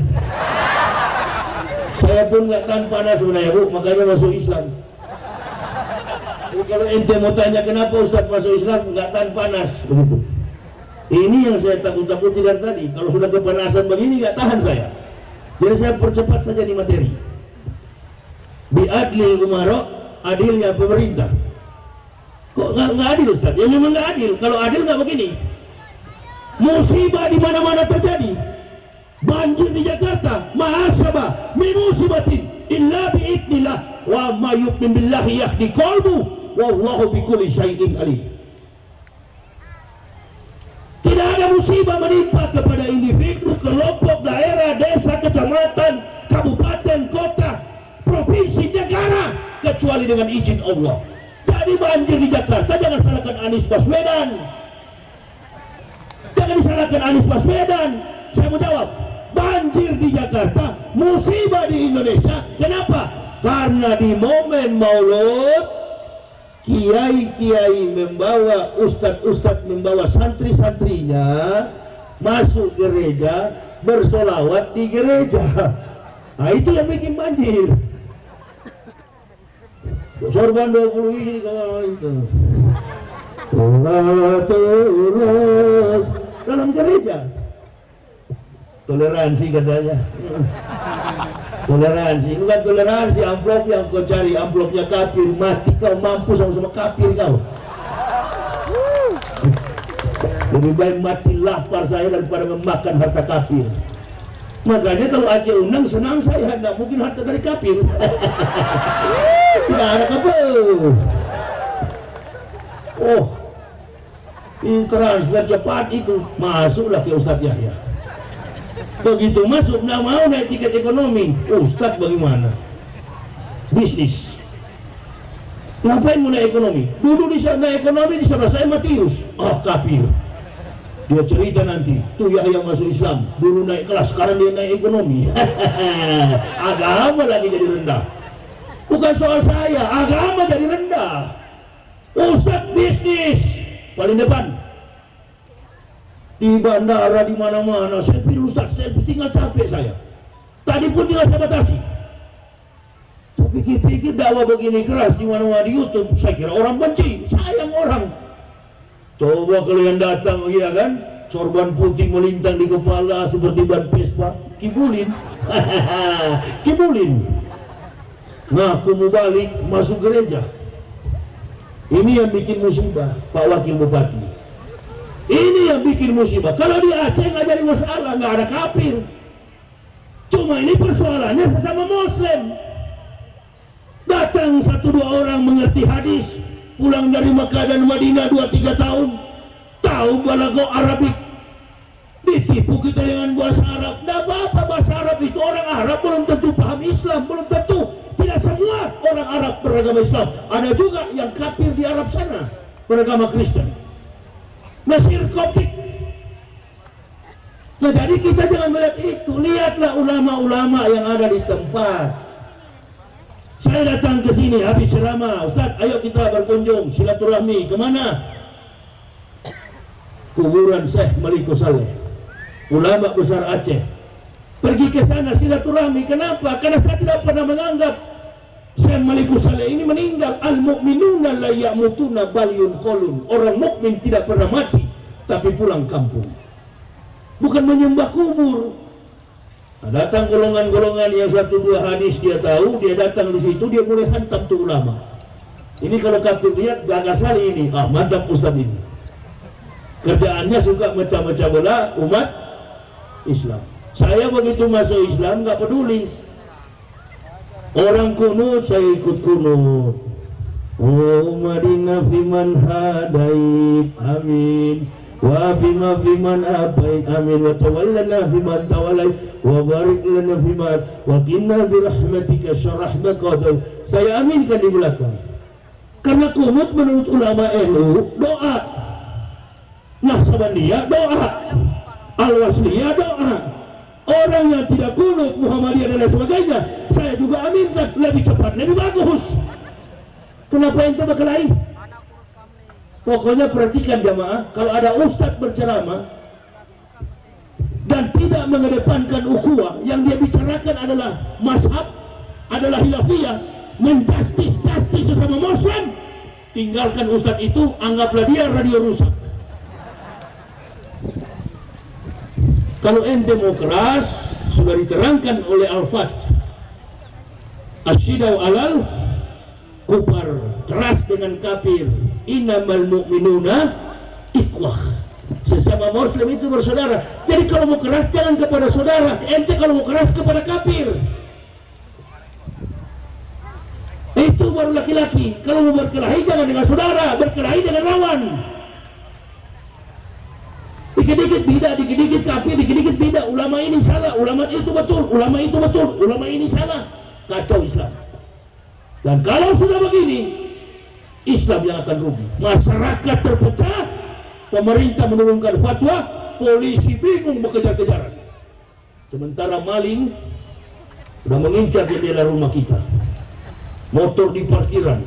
Saya pun nggak tahan panas sebenarnya, bu. Makanya masuk Islam. Jadi kalau ente mau tanya kenapa Ustadz masuk Islam, nggak tahan panas, begitu. Ini yang saya takut-takuti dari tadi. Kalau sudah kepanasan begini nggak tahan saya. Jadi saya percepat saja di materi. Biadlil umaro, adilnya pemerintah. Kok nggak adil Ustaz? Ya memang nggak adil. Kalau adil nggak begini. Musibah di mana-mana terjadi. Banjir di Jakarta, mahasabah, min musibatin illa biidnillah wa ma yu'min billahi yahdi qalbu wallahu bikulli syai'in alim. Tidak ada musibah menimpa kepada individu, kelompok, daerah, desa, kecamatan, kabupaten, kota, provinsi, negara kecuali dengan izin Allah. Jadi banjir di Jakarta jangan salahkan Anies Baswedan. Jangan disalahkan Anies Baswedan. Saya mau jawab, banjir di Jakarta, musibah di Indonesia. Kenapa? Karena di momen Maulud kiai-kiai membawa, ustadz-ustadz membawa santri-santrinya masuk gereja, bersolawat di gereja. Nah itu yang bikin banjir. Sorban 20 ini kalau itu dalam gereja. Toleransi katanya. Toleransi, bukan toleransi. Amplop yang kau cari, amplopnya kafir. Mati kau, mampu sama-sama kafir kau. Lebih baik mati lapar saya daripada memakan harta kafir. Makanya kalau Aceh undang senang saya, nggak mungkin harta dari kafir. Tidak ada kafir. Oh, ini transfer cepat itu masuklah ke Ustadz Yahya. Begitu masuk, nggak mau naik tiket ekonomi. Ustadz bagaimana? Bisnis. Ngapain mau naik ekonomi? Dulu di sana ekonomi di sana saya Matius. Oh kafir. Dia cerita nanti, tuh Yahya masuk Islam. Dulu naik kelas, sekarang dia naik ekonomi. Agama lagi jadi rendah. Bukan soal saya, agama jadi rendah. Ustadz bisnis paling depan. Di bandara, di mana-mana, saya pilih Ustaz, saya tinggal capek saya. Tadi pun tinggal saya batasi. Saya pikir-pikir dakwah begini keras di mana-mana di YouTube, saya kira orang benci, sayang orang. Coba kalau yang datang, ya kan, sorban putih melintang di kepala seperti ban Vespa, kibulin. Kibulin. Nah, aku mau balik masuk gereja. Ini yang bikin musibah, Pak Wakil Bupati. Ini yang bikin musibah. Kalau di Aceh nggak jadi masalah, nggak ada kafir. Cuma ini persoalannya sesama Muslim. Datang 1-2 orang mengerti hadis, pulang dari Makkah dan Madinah 2-3 tahun, tahu balago Arabik, ditipu kita dengan bahasa Arab. Tidak apa-apa, bahasa Arab itu orang Arab belum tentu paham Islam, belum tentu. Tidak semua orang Arab beragama Islam. Ada juga yang kafir di Arab sana, beragama Kristen, Mesir, Koptik. Nah, jadi kita jangan melihat itu. Lihatlah ulama-ulama yang ada di tempat. Saya datang ke sini habis ceramah, Ustaz, ayo kita berkunjung silaturahmi. Kemana? Kuburan Syekh Maliku Saleh, ulama besar Aceh. Pergi ke sana silaturahmi. Kenapa? Karena saya tidak pernah menganggap Syekh Maliku Saleh ini meninggal. Al-mu'minuna la ya'mutuna bal yunqalun. Orang mukmin tidak pernah mati, tapi pulang kampung. Bukan menyembah kubur. Nah, datang golongan-golongan yang 1-2 hadis dia tahu, dia datang di situ, dia mulai hantam tuh ulama. Ini kalau kafir lihat gagas kali ini. Ah, mantap Ustaz ini. Kerjaannya suka mecah-mecah belah umat Islam. Saya begitu masuk Islam nggak peduli. Orang kunut saya ikut kunut. Oh Madinah fiman hadait, amin. Wa fiman abait, amin. Wa tawallana fiman tawallait, wa barik lana fiman, wa qina bi rahmatika syarah maqadai. Saya aminkan di belakang. Karena kunut menurut ulama NU doa. Naqsabandiyah doa, Al-Wasliyah doa. Orang yang tidak kunut, Muhammadiyah dan lain sebagainya, saya juga aminkan, lebih cepat, lebih bagus. Kenapa ente berkelahi? Pokoknya perhatikan jamaah, kalau ada ustadz berceramah dan tidak mengedepankan ukhuwah, yang dia bicarakan adalah mazhab, adalah hilafiyah, menjustis sesama Muslim, tinggalkan ustadz itu, anggaplah dia radio rusak. Kalau ente mau keras, sudah diterangkan oleh Al-Fat, Asyidau alal kufar, keras dengan kafir. Innamal mu'minuna ikhwah, sesama Muslim itu bersaudara. Jadi kalau mau keras jangan kepada saudara, ente kalau mau keras kepada kafir. Itu baru laki-laki. Kalau mau berkelahi jangan dengan saudara, berkelahi dengan lawan. Dikit-dikit beda, dikit-dikit kafir, dikit-dikit beda. Ulama ini salah, ulama itu betul, ulama itu betul, ulama ini salah. Kacau Islam. Dan kalau sudah begini, Islam yang akan rugi. Masyarakat terpecah, pemerintah menurunkan fatwa, polisi bingung bekejar-kejaran. Sementara maling sudah mengincar jendela rumah kita. Motor di parkiran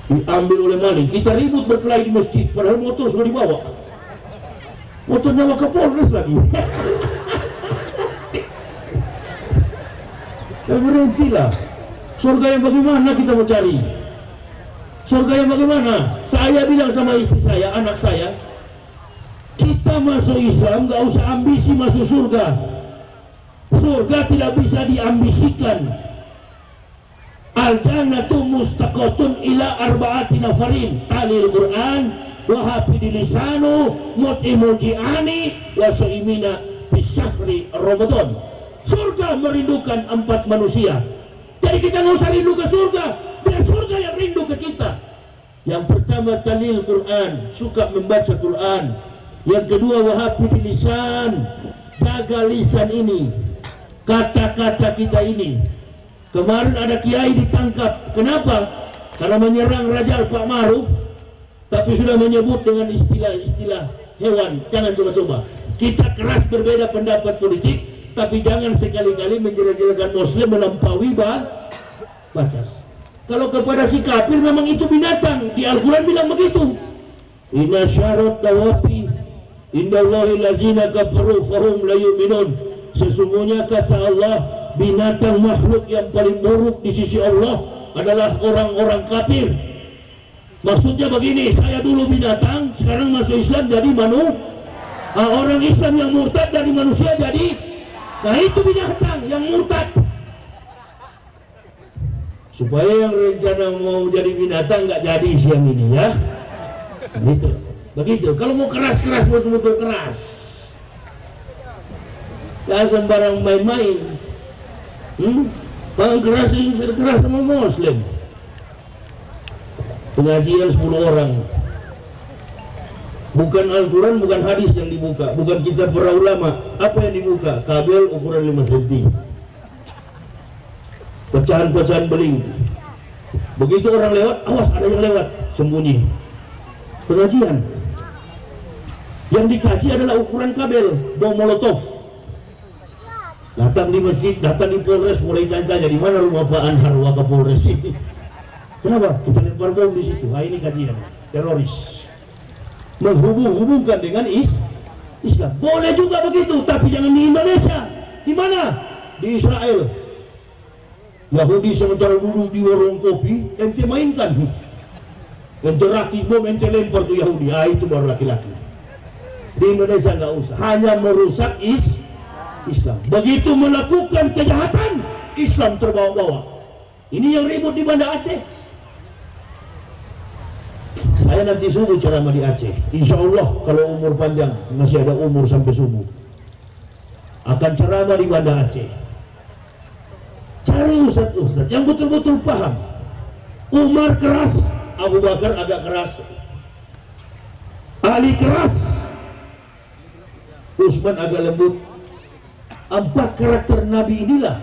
diambil oleh maling. Kita ribut berkelahi di masjid, padahal motor sudah dibawa. Motor nyawa ke Polres lagi. Ya berhentilah. Surga yang bagaimana kita mau cari? Surga yang bagaimana? Saya bilang sama istri saya, anak saya, kita masuk Islam gak usah ambisi masuk surga. Surga tidak bisa diambisikan. Al-jannatu mustaqatun ila arba'ati nafarin, talil Quran wa hafidil lisanu mut'imu ji'ani wa su'imina bisyahri Ramadan. Surga merindukan 4 manusia. Jadi kita nggak usah rindu ke surga, biar surga yang rindu ke kita. Yang pertama talil Quran, suka membaca Quran. Yang kedua wahafidil lisan, jaga lisan ini, kata-kata kita ini. Kemarin ada kiai ditangkap. Kenapa? Karena menyerang Raja Pak Ma'ruf, tapi sudah menyebut dengan istilah-istilah hewan. Jangan coba-coba. Kita keras berbeda pendapat politik, tapi jangan sekali-kali menjelek-jelekan Muslim melampaui batas. Kalau kepada si kafir memang itu binatang. Di Al-Quran bilang begitu. Inna syarat dawafi indallahi lazina kafaru fahum la yu'minun. Sesungguhnya kata Allah, binatang makhluk yang paling buruk di sisi Allah adalah orang-orang kafir. Maksudnya begini, saya dulu binatang, sekarang masuk Islam jadi orang Islam yang murtad dari manusia jadi, nah itu binatang yang murtad. supaya yang rencana mau jadi binatang nggak jadi siang ini ya. Gitu. Begitu. Kalau mau keras-keras betul-betul keras. Gak sembarang main-main. Bang keras ini sudah keras sama Muslim. Pengajian 10 orang. Bukan Al-Quran, bukan hadis yang dibuka, bukan kitab para ulama. Apa yang dibuka? Kabel ukuran 5 cm. Pecahan-pecahan beling. Begitu orang lewat, awas ada yang lewat, sembunyi. Pengajian. Yang dikaji adalah ukuran kabel, bom molotov. Datang di masjid, datang di Polres, mulai tanya-tanya di mana rumah Pak Anhar Wakapolres ini. Kenapa? Kita lempar bom di situ. Ini kajian teroris. Menghubung-hubungkan dengan Islam. Boleh juga begitu, tapi jangan di Indonesia. Di mana? Di Israel. Yahudi sementara dulu di warung kopi, ente mainkan. Ente rakit bom, ente lempar tuh Yahudi. Itu baru laki-laki. Di Indonesia nggak usah. Hanya merusak Islam. Begitu melakukan kejahatan, Islam terbawa-bawa. Ini yang ribut di Banda Aceh. Saya nanti subuh ceramah di Aceh. Insya Allah kalau umur panjang, masih ada umur sampai subuh, akan ceramah di Banda Aceh. Cari ustaz-ustaz yang betul-betul paham. Umar keras, Abu Bakar agak keras, Ali keras, Utsman agak lembut. 4 karakter Nabi inilah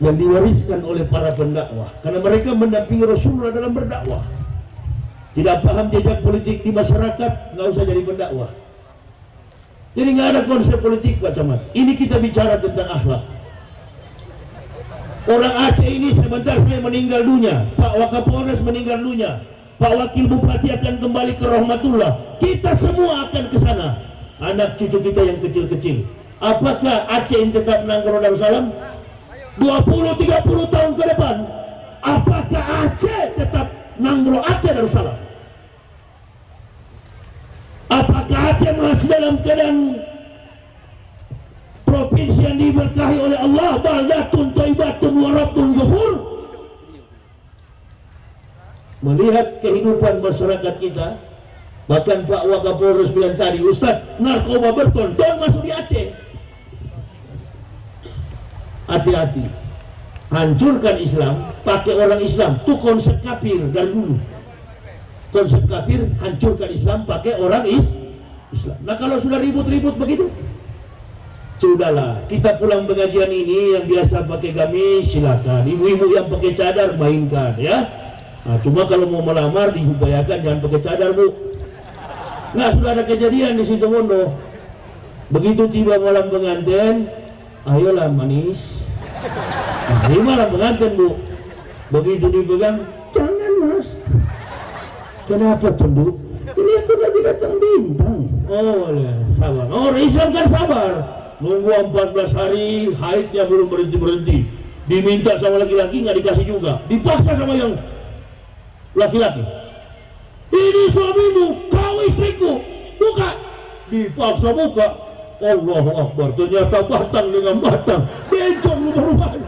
yang diwariskan oleh para pendakwah, karena mereka mendampingi Rasulullah dalam berdakwah. Tidak paham jejak politik di masyarakat, nggak usah jadi pendakwah. Jadi nggak ada konsep politik Pak Camat. Ini kita bicara tentang akhlak. Orang Aceh ini sebentar saya meninggal dunia, Pak Wakapolres meninggal dunia, Pak Wakil Bupati akan kembali ke rahmatullah. Kita semua akan ke sana. Anak cucu kita yang kecil-kecil. Apakah Aceh ini tetap Nanggro Darussalam 20-30 tahun ke depan? Apakah Aceh tetap Nanggro Aceh Darussalam? Apakah Aceh masih dalam keadaan provinsi yang diberkahi oleh Allah, baldatun thayyibatun wa rabbun ghafur? Melihat kehidupan masyarakat kita, bahkan Pak Wakapolres bilang tadi, Ustaz, narkoba berton-ton masuk di Aceh. Hati-hati, hancurkan Islam pakai orang Islam. Itu konsep kafir dari dulu. Konsep kafir, hancurkan Islam pakai orang Islam. Nah kalau sudah ribut-ribut begitu, sudahlah, kita pulang pengajian ini yang biasa pakai gamis silakan, ibu-ibu yang pakai cadar mainkan ya. Nah, cuma kalau mau melamar diupayakan jangan pakai cadar Bu. Nah sudah ada kejadian di situ Mondo. Begitu tiba malam pengantin, ayolah manis. Nah, ini malam pengantin Bu. Begitu dipegang, jangan Mas. Kenapa tunduk? Ini aku lagi datang bintang. Oh ya, sabar. Oh Islam kan sabar. Nunggu 14 hari, haidnya belum berhenti-berhenti. Diminta sama laki-laki nggak dikasih juga. Dipaksa sama yang laki-laki. Ini suamimu, kau istriku, buka. Dipaksa buka. Allahu Akbar, ternyata batang dengan batang, bencong rumah-rumahnya.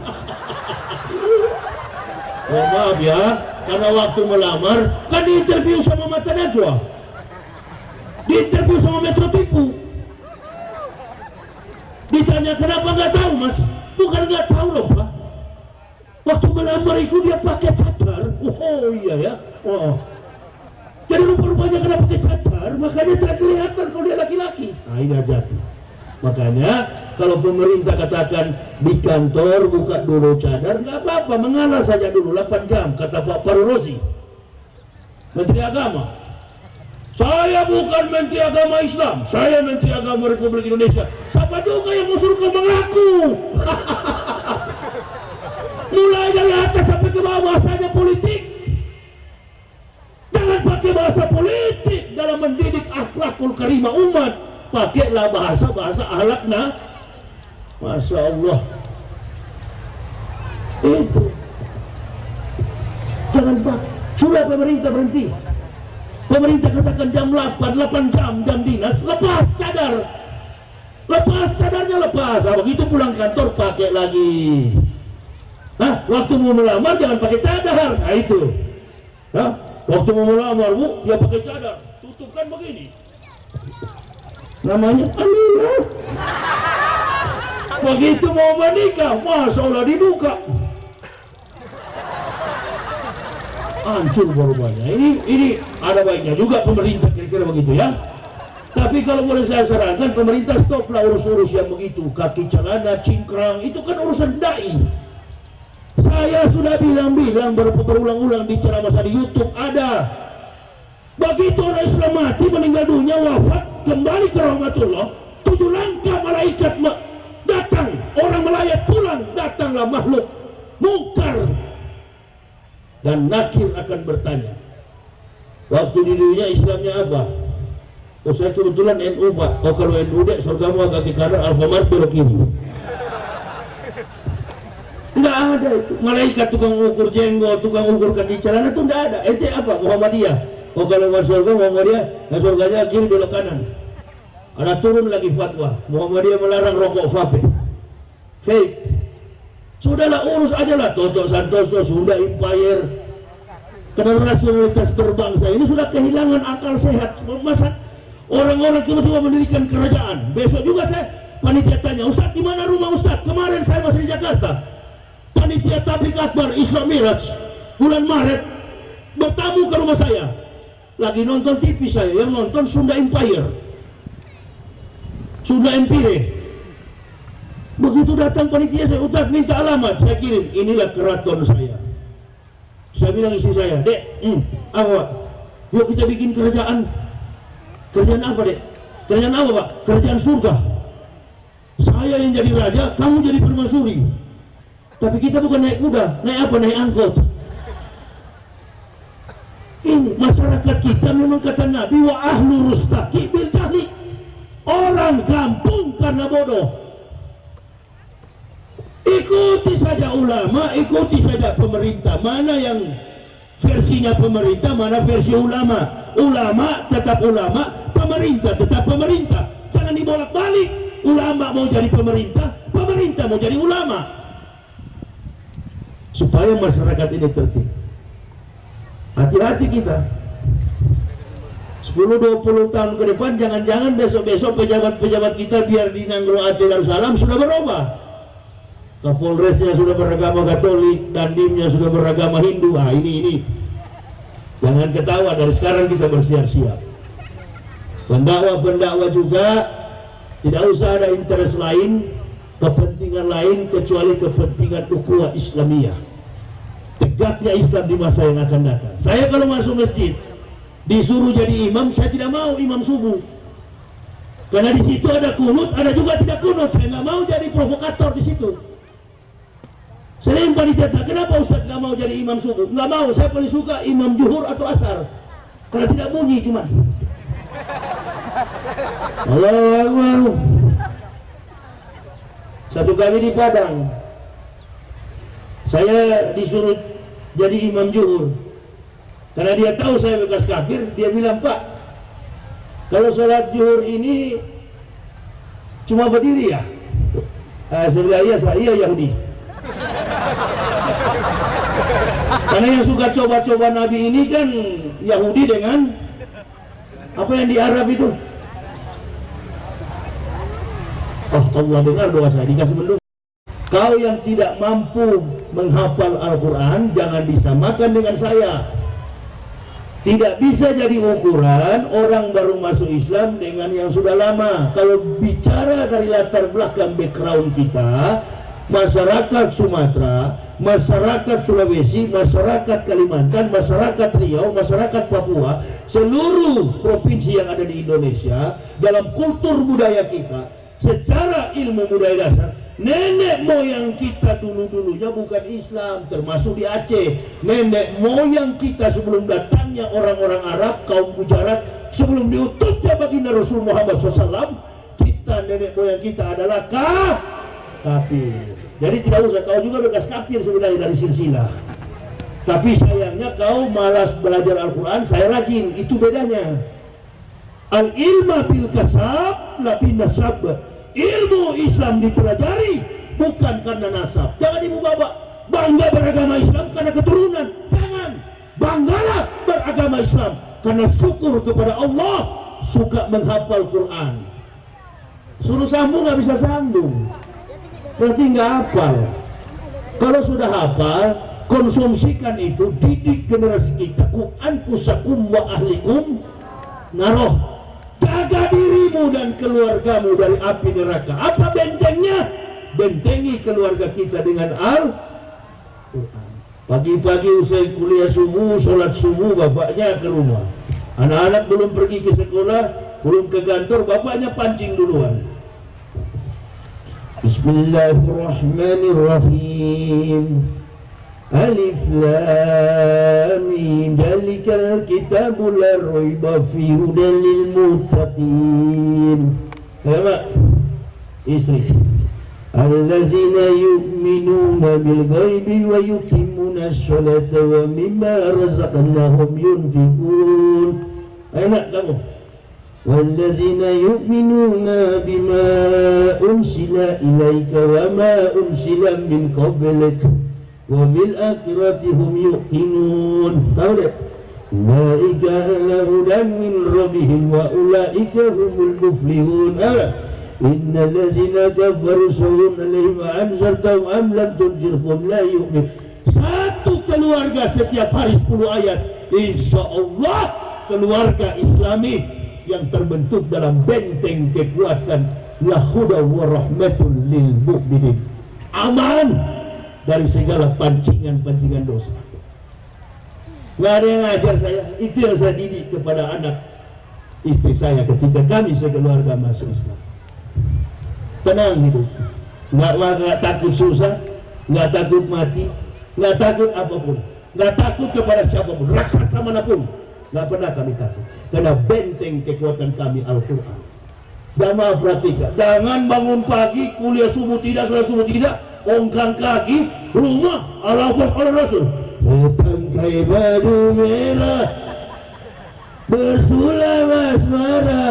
Oh maaf ya, karena waktu melamar kan diinterview sama Mata Najwa, diinterview sama Metro Tipu. Ditanya kenapa nggak tahu Mas? Bukan nggak tahu loh Pak. Waktu melamar itu dia pakai cadar. Oh iya ya. Oh. Jadi rupa-rupanya kena pakai cadar, makanya tidak kelihatan kalau dia laki-laki. Nah ini hati-hati. Makanya kalau pemerintah katakan di kantor buka dulu cadar, nggak apa-apa, mengalah saja dulu 8 jam, kata Pak Parosi, Menteri Agama. Saya bukan Menteri Agama Islam, saya Menteri Agama Republik Indonesia. Siapa juga yang mau suruh kau mengaku? Mulai dari atas sampai ke bawah bahasanya politik. Jangan pakai bahasa politik dalam mendidik akhlakul karimah umat. Pakailah bahasa-bahasa akhlakna. Masya Allah. Itu. Jangan pak. Sudah pemerintah berhenti. Pemerintah katakan jam 8 jam dinas, lepas cadar. Lepas cadarnya lepas. Nah, begitu pulang kantor pakai lagi. Waktu mau melamar jangan pakai cadar. Nah itu. Waktu mau melamar bu, dia pakai cadar, tutupkan begini. Namanya Amina. Begitu mau menikah, Masya Allah dibuka. Hancur baru-barunya. Ini ada baiknya juga pemerintah kira-kira begitu ya. Tapi kalau boleh saya sarankan, pemerintah stoplah urus-urus yang begitu, kaki celana, cingkrang, itu kan urusan dai. Saya sudah bilang berulang-ulang di ceramah saya di YouTube ada. Begitu orang Islam mati, meninggal dunia, wafat, kembali ke rahmatullah, 7 langkah malaikat datang, orang melayat pulang, datanglah makhluk mungkar dan nakir akan bertanya. Waktu di dunia Islamnya apa? Saya kebetulan NU Pak. Kalau NU dek surgamu agak ke kanan, Alfamart belok kiri. Enggak ada itu. Malaikat tukang ukur jenggot, tukang ukur kaki celana itu enggak ada. Itu apa? Muhammadiyah. Kalau masuk surga Muhammadiyah, surganya kiri belok kanan. Ada turun lagi fatwa. Muhammadiyah melarang rokok vape. Fake. Sudahlah urus aja lah. Toto Santoso, Sunda Empire, karena nasionalitas berbangsa ini sudah kehilangan akal sehat. Masa orang-orang tiba-tiba mendirikan kerajaan. Besok juga saya panitia tanya, Ustaz di mana rumah Ustaz? Kemarin saya masih di Jakarta. Panitia Tabligh Akbar Isra Miraj bulan Maret bertamu ke rumah saya. Lagi nonton TV saya, yang nonton Sunda Empire, Sunda Empire. Begitu datang panitia saya, Ustaz minta alamat, saya kirim. Inilah keraton saya. Saya bilang istri saya, Dek, apa? Yuk kita bikin kerajaan. Kerajaan apa, Dek? Kerajaan apa, Pak? Kerajaan surga. Saya yang jadi raja, kamu jadi permaisuri. Tapi kita bukan naik kuda, naik apa? Naik angkot. Ini masyarakat kita memang kata Nabi, wa ahlu rustaki bil jahli. Orang kampung karena bodoh. Ikuti saja ulama, ikuti saja pemerintah. Mana yang versinya pemerintah, mana versi ulama. Ulama tetap ulama, pemerintah tetap pemerintah. Jangan dibolak-balik. Ulama mau jadi pemerintah, pemerintah mau jadi ulama. Supaya masyarakat ini tertib. Hati-hati kita. 10-20 tahun ke depan, jangan-jangan besok-besok pejabat-pejabat kita biar di Nanggro Aceh Darussalam sudah berubah. Kapolresnya sudah beragama Katolik, Dandimnya sudah beragama Hindu. Ini jangan ketawa, dari sekarang kita bersiap-siap. Pendakwa juga tidak usah ada interest lain, kepentingan lain kecuali kepentingan ukhuwah Islamiyah, tegaknya Islam di masa yang akan datang. Saya kalau masuk masjid disuruh jadi imam, saya tidak mau imam subuh, karena di situ ada kunut, ada juga tidak kunut. Saya nggak mau jadi provokator di situ. Selain panitia, kenapa Ustaz nggak mau jadi imam subuh? Nggak mau, saya paling suka imam zuhur atau asar, karena tidak bunyi cuma. Allahu Akbar. Satu kali di Padang, saya disuruh jadi imam zuhur, karena dia tahu saya bekas kafir. Dia bilang, Pak, kalau sholat zuhur ini cuma berdiri ya? Saya bilang, iya Yahudi. Karena yang suka coba-coba Nabi ini kan Yahudi dengan apa yang di Arab itu. Oh, Allah dengar doa saya, dikasih mendung. Kau yang tidak mampu menghafal Al-Quran, jangan disamakan dengan saya. Tidak bisa jadi ukuran orang baru masuk Islam dengan yang sudah lama. Kalau bicara dari latar belakang background kita, masyarakat Sumatera, masyarakat Sulawesi, masyarakat Kalimantan, masyarakat Riau, masyarakat Papua, seluruh provinsi yang ada di Indonesia, dalam kultur budaya kita, secara ilmu budaya dasar, nenek moyang kita dulu-dulunya bukan Islam, termasuk di Aceh. Nenek moyang kita sebelum datangnya orang-orang Arab, kaum Gujarat, sebelum diutusnya baginda Rasul Muhammad SAW, kita, nenek moyang kita adalah kafir. Jadi tidak usah, kau juga bekas kafir sebenarnya dari silsilah. Tapi sayangnya kau malas belajar Al-Quran, saya rajin, itu bedanya. Al-ilma bil kasab la bin nasab. Ilmu Islam dipelajari bukan karena nasab. Jangan ibu bapak bangga beragama Islam karena keturunan. Jangan. Banggalah beragama Islam karena syukur kepada Allah, suka menghafal Quran. Suruh sambung nggak bisa sambung, berarti nggak hafal. Kalau sudah hafal, konsumsikan itu, didik generasi kita. Anfusakum wa ahlikum naroh. Jaga dirimu dan keluargamu dari api neraka. Apa bentengnya? Bentengi keluarga kita dengan Al-Quran. Pagi-pagi usai kuliah subuh, sholat subuh, bapaknya ke rumah. Anak-anak belum pergi ke sekolah, belum ke kantor, bapaknya pancing duluan. Bismillahirrahmanirrahim. Alif Lam Mim. Dzalikal kitabu la raiba fihi hudan lil muttaqin. Ya, Pak. Istri. Allazina yu'minuna bil ghaibi wa yuqimuna sholata wa mimma razaqnahum yunfiqun. Enak kamu. Wallazina yu'minuna bima unsila ilaika wa ma unsila min qablik wa bil akhirati hum yuqinun. Tahu deh? Ulaika ala hudan min rabbihim wa ulaika humul muflihun. Innal ladzina kafaru sawun alaihim anzartahum am lam tunzirhum la yu'min. Satu keluarga setiap hari 10 ayat. Insyaallah keluarga Islami yang terbentuk dalam benteng kekuatan la huda wa rahmatul lil mu'minin. Aman dari segala pancingan-pancingan dosa. Gak ada yang ajar saya. Itu yang saya didik kepada anak istri saya ketika kami sekeluarga masuk Islam. Tenang hidup, nggak takut susah, nggak takut mati, nggak takut apapun, nggak takut kepada siapapun, raksasa manapun, nggak pernah kami takut. Karena benteng kekuatan kami Al-Quran. Jamaah perhatikan, jangan bangun pagi, kuliah subuh tidak, sholat subuh tidak, ongkang kaki, rumah, al-hafaz al-rasul, tangkai baju merah, bersulam asmara.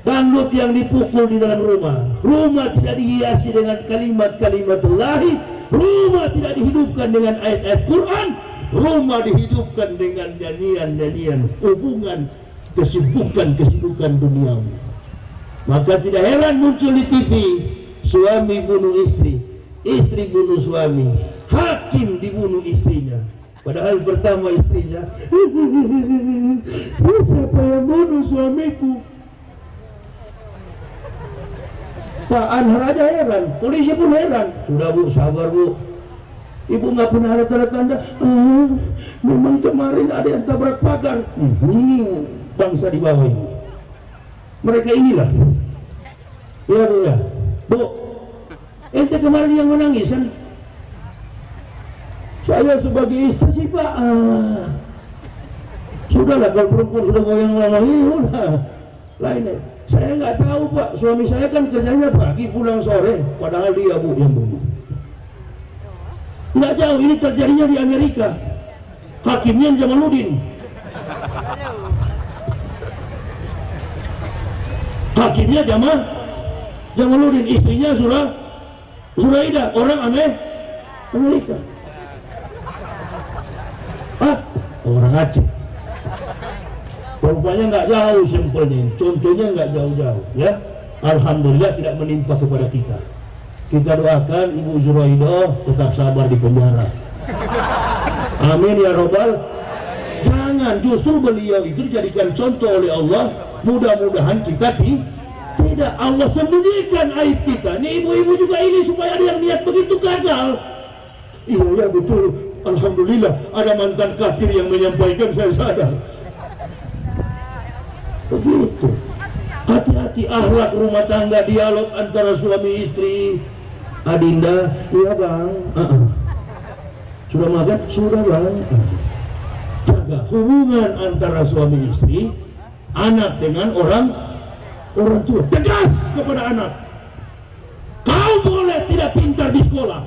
Dangdut yang dipukul di dalam rumah. Rumah tidak dihiasi dengan kalimat-kalimat Allahi. Rumah tidak dihidupkan dengan ayat-ayat Quran. Rumah dihidupkan dengan nyanyian-nyanyian, hubungan, kesibukan duniawi. Maka tidak heran muncul di TV suami bunuh istri, istri bunuh suami, hakim dibunuh istrinya. Padahal pertama istrinya, siapa yang bunuh suamiku? Pak Anhar aja heran, polisi pun heran. Sudah Bu, sabar Bu. Ibu nggak pernah ada tanda-tanda. Memang kemarin ada yang tabrak pagar. Bangsa di bawah ini. Mereka inilah. Ya Bu ya. Bu, ente kemarin yang menangis kan? Saya sebagai istri sih Pak. Sudahlah kalau perempuan sudah goyang lama ini udah lainnya. Saya nggak tahu Pak, suami saya kan kerjanya pagi pulang sore, padahal dia Bu yang bunuh. Nggak jauh, ini terjadinya di Amerika. Hakimnya Jamaluddin. Hakimnya Jamaluddin, istrinya Zuraida, orang Amerika. Orang Aceh. Rupanya nggak jauh simpelnya, contohnya nggak jauh-jauh ya. Alhamdulillah tidak menimpa kepada kita. Kita doakan Ibu Zuraidah tetap sabar di penjara. Amin ya robbal. Jangan, justru beliau itu dijadikan contoh oleh Allah. Mudah-mudahan kita tidak Allah sembunyikan aib kita. Nih ibu-ibu juga ini supaya ada yang niat begitu gagal. Iya ya betul. Alhamdulillah ada mantan kafir yang menyampaikan, saya sadar. Begitu. Hati-hati akhlak rumah tangga, dialog antara suami istri. Adinda, iya bang. Sudah makan? Sudah bang. Jaga hubungan antara suami istri, anak dengan orang tua. Tegas kepada anak. Kau boleh tidak pintar di sekolah,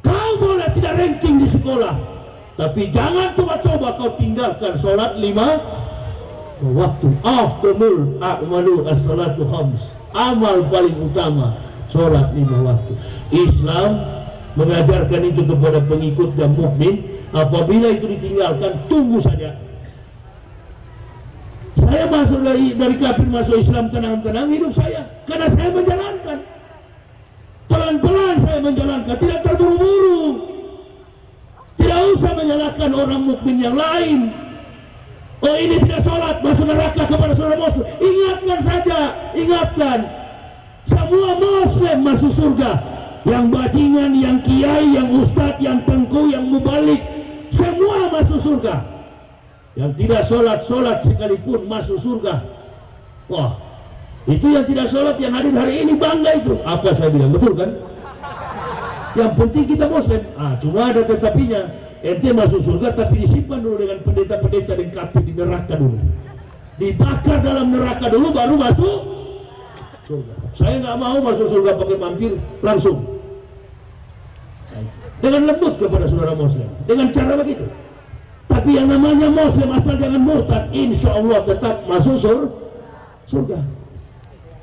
kau boleh tidak ranking di sekolah, tapi jangan coba-coba kau tinggalkan sholat 5 waktu. Afdalul a'malu as-salatu khams. Amal paling utama sholat 5 waktu. Islam mengajarkan itu kepada pengikut dan mukmin. Apabila itu ditinggalkan, tunggu saja. Saya masuk dari kafir masuk Islam tenang-tenang hidup saya, karena saya menjalankan pelan-pelan, saya menjalankan, tidak terburu-buru. Tidak usah menyalahkan orang mukmin yang lain. Oh, ini tidak sholat, masuk neraka kepada saudara muslim. Ingatkan saja, ingatkan. Semua muslim masuk surga. Yang bajingan, yang kiai, yang ustadz, yang tengku, yang mubalik, semua masuk surga. Yang tidak sholat sekalipun masuk surga. Wah, itu yang tidak sholat yang hadir hari ini bangga itu. Apa saya bilang, betul kan? Yang penting kita muslim. Cuma ada tetapinya. Ente masuk surga tapi disimpan dulu dengan pendeta-pendeta dan kafir di neraka dulu. Dibakar dalam neraka dulu baru masuk surga. Saya nggak mau masuk surga pakai mampir langsung. Dengan lembut kepada saudara muslim, dengan cara begitu. Tapi yang namanya muslim asal jangan murtad, insya Allah tetap masuk surga.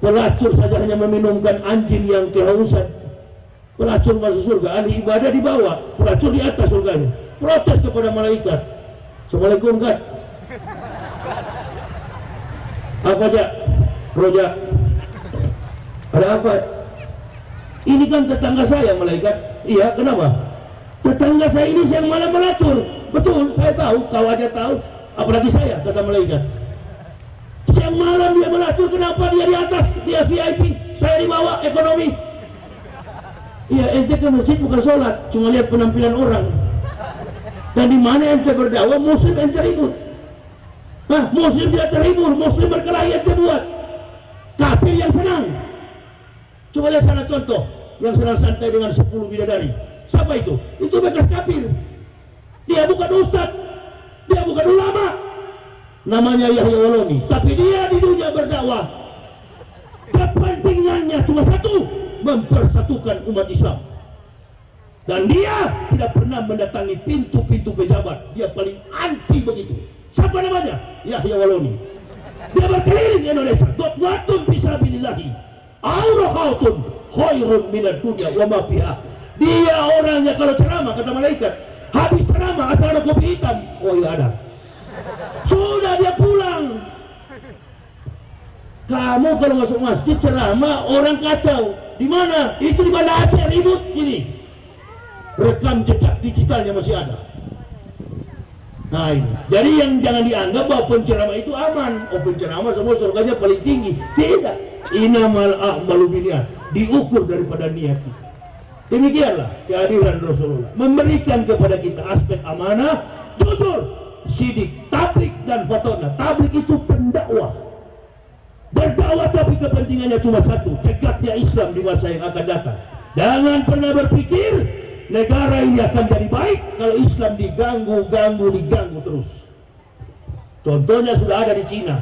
Pelacur saja hanya meminumkan anjing yang kehausan, pelacur masuk surga. Ahli ibadah di bawah, pelacur di atas surganya. Protes kepada malaikat. Assalamualaikum kan? Apa aja? Roja. Ada apa? Ini kan tetangga saya malaikat. Iya, kenapa? Tetangga saya ini yang malah melacur. Betul, saya tahu, kau aja tahu. Apalagi saya, kata malaikat. Siang malam dia melacur, kenapa dia di atas? Dia VIP, saya di bawah, ekonomi. Iya, ente ke masjid bukan sholat, cuma lihat penampilan orang. Dan di mana ente berdakwah, muslim ente ribut. Muslim tidak terhibur, muslim berkelahi ente buat. Kafir yang senang. Coba lihat sana contoh, yang senang santai dengan 10 bidadari. Siapa itu? Itu bekas kafir. Dia bukan ustadz, dia bukan ulama. Namanya Yahya Waloni, tapi dia di dunia berdakwah. Kepentingannya cuma satu, mempersatukan umat Islam. Dan dia tidak pernah mendatangi pintu-pintu pejabat. Dia paling anti begitu. Siapa namanya? Yahya Waloni. Dia berkeliling Indonesia. Dotwatun fisabilillahi aurahatun khairun minad dunya wa ma fiha. Dia orangnya kalau ceramah, kata malaikat, habis ceramah asal ada kopi hitam. Oh iya ada. Sudah dia pulang. Kamu kalau masuk masjid ceramah orang kacau. Di mana? Itu di Banda Aceh ribut ini. Rekam jejak digitalnya masih ada. Nah ini. Jadi yang jangan dianggap bahwa penceramah itu aman. Oh penceramah semua surganya paling tinggi. Tidak. Inamal a'malu binniyat. Diukur daripada niat kita. Demikianlah kehadiran Rasulullah. Memberikan kepada kita aspek amanah, jujur, sidik, tablik dan fatona. Tablik itu pendakwah. Berdakwah tapi kepentingannya cuma satu, tegaknya Islam di masa yang akan datang. Jangan pernah berpikir negara ini akan jadi baik kalau Islam diganggu terus. Contohnya sudah ada di Cina.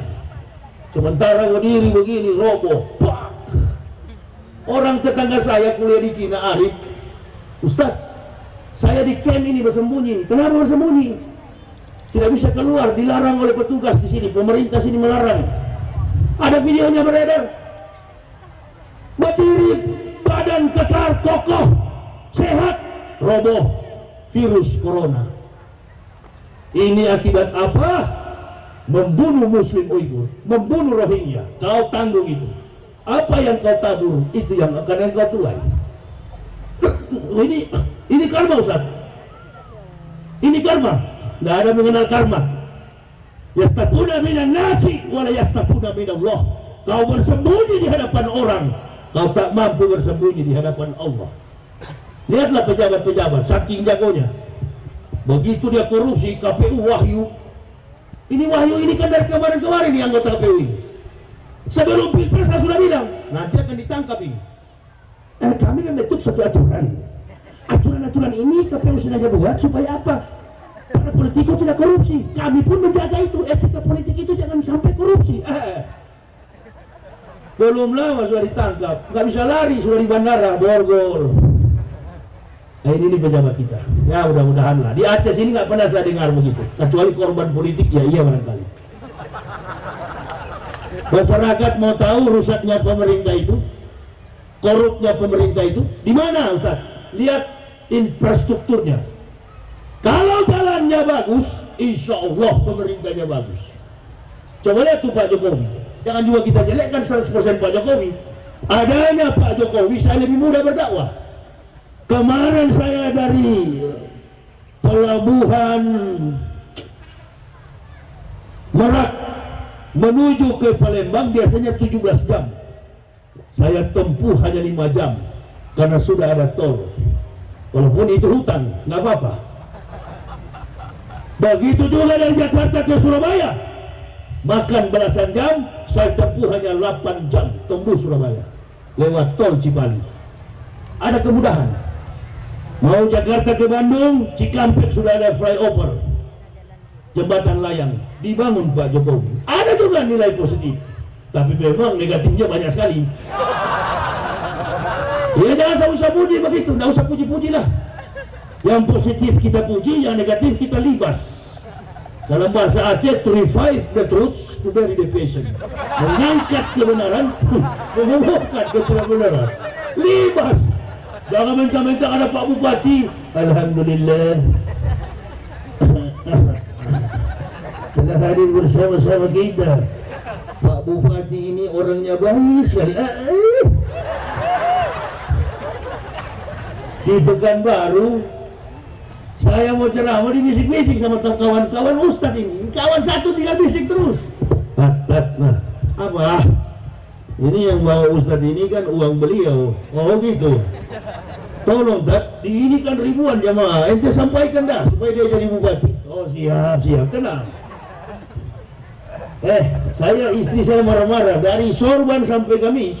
Sementara berdiri begini roboh. Orang tetangga saya kuliah di Cina, Arif, Ustaz, saya di camp ini bersembunyi. Kenapa bersembunyi? Tidak bisa keluar, dilarang oleh petugas di sini. Pemerintah sini melarang. Ada videonya beredar. Berdiri, badan kekar, kokoh, sehat, roboh, virus corona. Ini akibat apa? Membunuh Muslim Uighur, membunuh Rohingya. Kau tanggung itu. Apa yang kau tabur, itu yang akan kau tuai. Ini karma Ustaz. Ini karma. Tidak ada mengenal karma. Yastaquna minan nasi wala yastaquna minallah. Kau bersembunyi di hadapan orang, kau tak mampu bersembunyi di hadapan Allah. Lihatlah pejabat-pejabat saking jagonya. Begitu dia korupsi KPU Wahyu. Ini Wahyu ini kan dari kemarin-kemarin di anggota KPU ini. Sebelum Pilpres saya sudah bilang nanti akan ditangkap ini. Kami kan bentuk satu aturan. Aturan-aturan ini KPU sengaja buat supaya apa? Para politikus tidak korupsi. Kami pun menjaga itu. Etika politik itu jangan sampai korupsi. Belum lama sudah ditangkap. Nggak bisa lari, sudah di bandara borgol. Ini pejabat kita. Ya mudah-mudahan lah. Di Aceh sini nggak pernah saya dengar begitu. Kecuali korban politik ya iya barangkali. Masyarakat mau tahu rusaknya pemerintah itu, korupnya pemerintah itu, di mana Ustaz? Lihat infrastrukturnya. Kalau jalannya bagus, insya Allah pemerintahnya bagus. Coba lihat tuh Pak Jokowi. Jangan juga kita jelekkan 100% Pak Jokowi. Adanya Pak Jokowi, saya lebih mudah berdakwah. Kemarin saya dari pelabuhan Merak menuju ke Palembang biasanya 17 jam. Saya tempuh hanya 5 jam karena sudah ada tol. Walaupun itu hutan, nggak apa-apa. Begitu juga dari Jakarta ke Surabaya, makan belasan jam, saya tempuh hanya 8 jam tembus Surabaya lewat tol Cipali. Ada kemudahan. Mau Jakarta ke Bandung, Cikampek sudah ada flyover, jembatan layang dibangun Pak Jokowi. Ada juga nilai positif, tapi memang negatifnya banyak sekali. Ya jangan usah puji begitu, tidak usah puji-puji lah. Yang positif kita puji, yang negatif kita libas. Dalam bahasa Aceh, to revive the truth, to bury the patient. Mengangkat kebenaran, mengumumkan kebenaran. Libas. Jangan minta-minta ada Pak Bupati. Alhamdulillah telah hadir bersama-sama kita. Pak Bupati ini orangnya baik sekali. Di Pekanbaru saya mau ceramah, dibisik-bisik sama kawan-kawan Ustadz ini. Kawan satu tinggal bisik terus. Nah, apa? Ini yang bawa Ustadz ini kan uang beliau. Oh gitu. Tolong Tat, ini kan ribuan jamaah. Ente sampaikan dah supaya dia jadi bupati. Oh siap, tenang. Saya istri saya marah-marah dari sorban sampai gamis.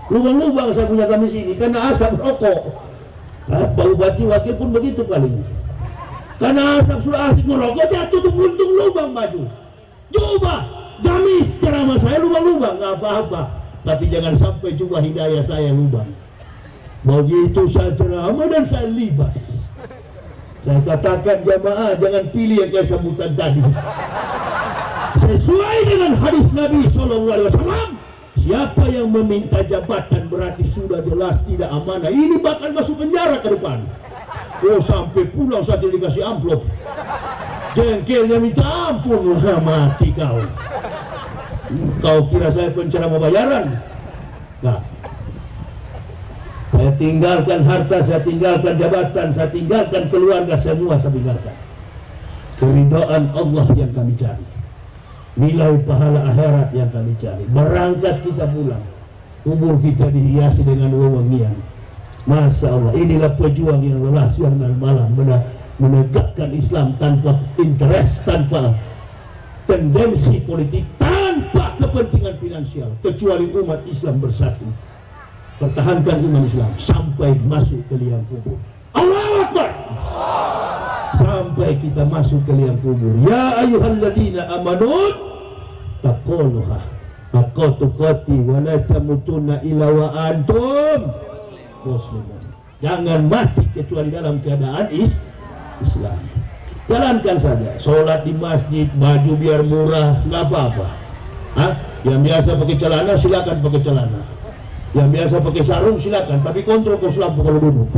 Lubang-lubang saya punya gamis ini karena asap rokok. Pak Bupati wakil pun begitu paling. Karena asap sudah asik merokok, dia tutup untung lubang baju. Coba gamis ceramah saya lubang-lubang, nggak apa-apa. Tapi jangan sampai juga hidayah saya lubang. Begitu saya ceramah dan saya libas. Saya katakan jamaah jangan pilih yang kayak sambutan tadi. Sesuai dengan hadis Nabi SAW, siapa yang meminta jabatan berarti sudah jelas tidak amanah. Ini bakal masuk penjara ke depan. Oh sampai pulang saja dikasih amplop. Jengkelnya minta ampun, mati kau. Kau kira saya penceramah bayaran? Nah, saya tinggalkan harta, saya tinggalkan jabatan, saya tinggalkan keluarga, semua saya tinggalkan. Keridhaan Allah yang kami cari, nilai pahala akhirat yang kami cari. Berangkat kita pulang, kubur kita dihiasi dengan wewangian. Masya Allah, inilah pejuang yang lelah siang dan malam menegakkan Islam tanpa interest, tanpa tendensi politik, tanpa kepentingan finansial, kecuali umat Islam bersatu. Pertahankan iman Islam sampai masuk ke liang kubur. Allahu Akbar. Sampai kita masuk ke liang kubur. Ya ayyuhalladzina amanu taqullaha haqqa tuqatih wa la tamutunna illa wa antum muslimun. Jangan mati kecuali dalam keadaan Islam. Jalankan saja, sholat di masjid, baju biar murah, nggak apa-apa. Yang biasa pakai celana silakan pakai celana. Yang biasa pakai sarung silakan, tapi kontrol kos lampu kalau duduk.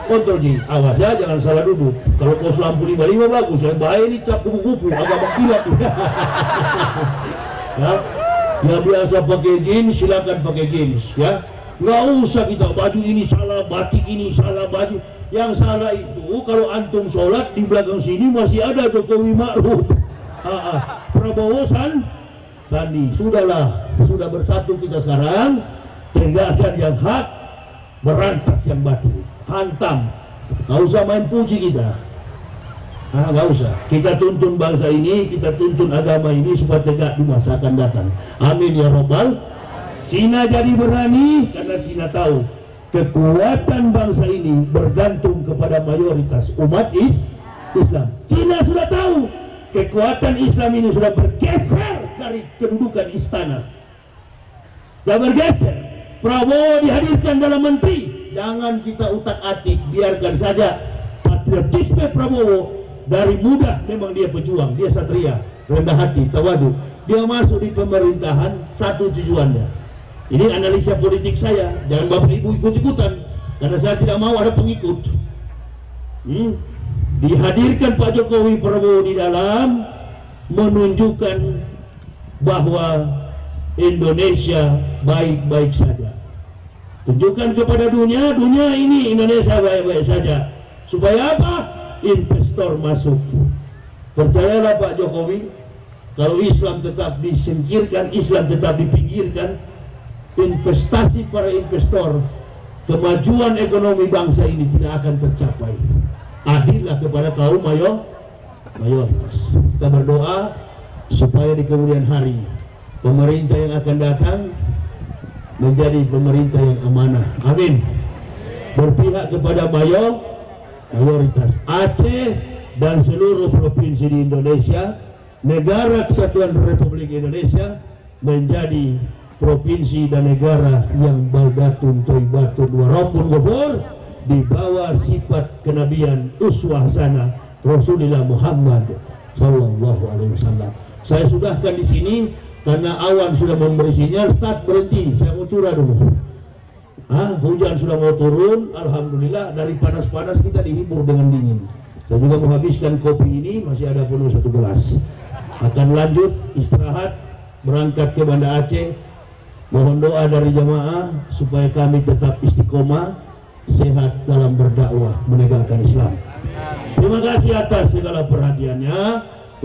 Kontrol ji, awas ya jangan salah duduk. Kalau kos lampu 55 bagus, yang bahaya ini cap kupu-kupu agak berkilat. Ya, yang biasa pakai jeans silakan pakai jeans ya. Nggak usah kita baju ini salah, batik ini salah baju. Yang salah itu kalau antum sholat di belakang sini masih ada Jokowi Ma'ruf, Prabowo Sandi. Sudahlah, sudah bersatu kita sekarang. Tegakkan yang hak, berantas yang batil, hantam. Nggak usah main puji kita. Nggak usah. Kita tuntun bangsa ini, kita tuntun agama ini supaya tegak di masa akan datang. Amin ya Rabbal. Cina jadi berani karena Cina tahu kekuatan bangsa ini bergantung kepada mayoritas umat Islam. Cina sudah tahu kekuatan Islam ini sudah bergeser dari kedudukan istana. Sudah bergeser. Prabowo dihadirkan dalam menteri. Jangan kita utak-atik, biarkan saja patriotisme Prabowo. Dari muda memang dia pejuang, dia satria, rendah hati, tawadu. Dia masuk di pemerintahan satu tujuannya. Ini analisa politik saya, jangan Bapak Ibu ikut-ikutan. karena saya tidak mau ada pengikut. Dihadirkan Pak Jokowi Prabowo di dalam menunjukkan bahwa Indonesia baik-baik saja. Tunjukkan kepada dunia ini Indonesia baik-baik saja. Supaya apa? Investor masuk. Percayalah Pak Jokowi, kalau Islam tetap disingkirkan, Islam tetap dipinggirkan, investasi para investor, kemajuan ekonomi bangsa ini tidak akan tercapai. Adillah kepada kaum mayoritas. Kita berdoa supaya di kemudian hari pemerintah yang akan datang menjadi pemerintah yang amanah. Amin. Berpihak kepada mayoritas Aceh dan seluruh provinsi di Indonesia, negara kesatuan Republik Indonesia menjadi provinsi dan negara yang baldatun thayyibatun wa rabbun ghafur, di bawah sifat kenabian uswah hasanah Rasulullah Muhammad sallallahu alaihi wasallam. Saya sudahkan di sini karena awan sudah memberi sinyal start berhenti. Saya mau curah dulu. Hujan sudah mau turun, alhamdulillah. Dari panas-panas kita dihibur dengan dingin. Saya juga menghabiskan kopi ini, masih ada penuh 1 gelas. Akan lanjut istirahat, berangkat ke Banda Aceh. Mohon doa dari jamaah supaya kami tetap istiqomah, sehat dalam berdakwah menegakkan Islam. Terima kasih atas segala perhatiannya.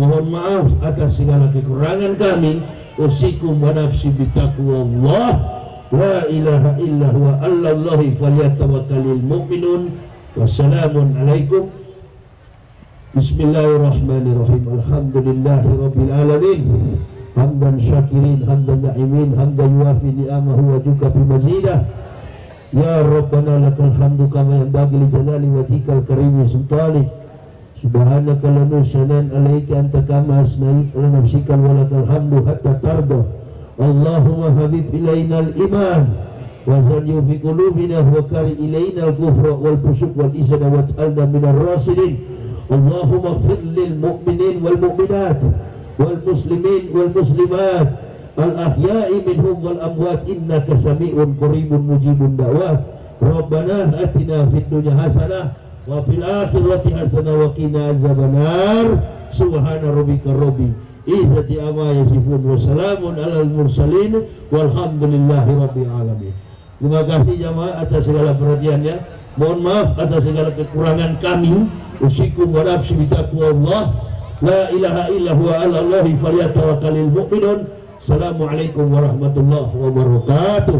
Mohon maaf atas segala kekurangan kami. Usikum wa nafsi bitaqwallah. La ilaha illa huwa allallahi falyatawakkalul mu'minun. Wassalamun alaikum. Bismillahirrahmanirrahim. Alhamdulillahi rabbil alamin. Hamdan syakirin, hamdan na'imin, hamdan yuafi ni'amahu wa juga bimazidah. Ya Rabbana lakal hamdu kama yanbaghi li jalali wajhikal karimi sultani. Subhanaka la nuhsanan alaika anta kama asnait ala nafsika wa lakal hamdu hatta tarda. Allahumma habib ilaina al-iman wa zanyu fi qulubina wa kari ilaina al-kufra wal fusuq wal isyan wa ta'alna minar rasidin. Allahumma ighfir lil mu'minin wal mu'minat wal muslimin wal muslimat al-ahya'i minhum wal amwat innaka sami'un qaribun mujibun da'wat. Rabbana atina fid dunya hasanah wa fil akhirati hasanah wa qina azabannar. Subhana rabbika rabbil izzati amma yasifun wa salamun alal mursalin walhamdulillahi rabbil alamin. Terima kasih jamaah atas segala perhatiannya. Mohon maaf atas segala kekurangan kami. Usikum wa nafsi bitaqwallah. La ilaha illa huwa alallahi falyatawakkalul mu'minun. Assalamualaikum warahmatullahi wabarakatuh.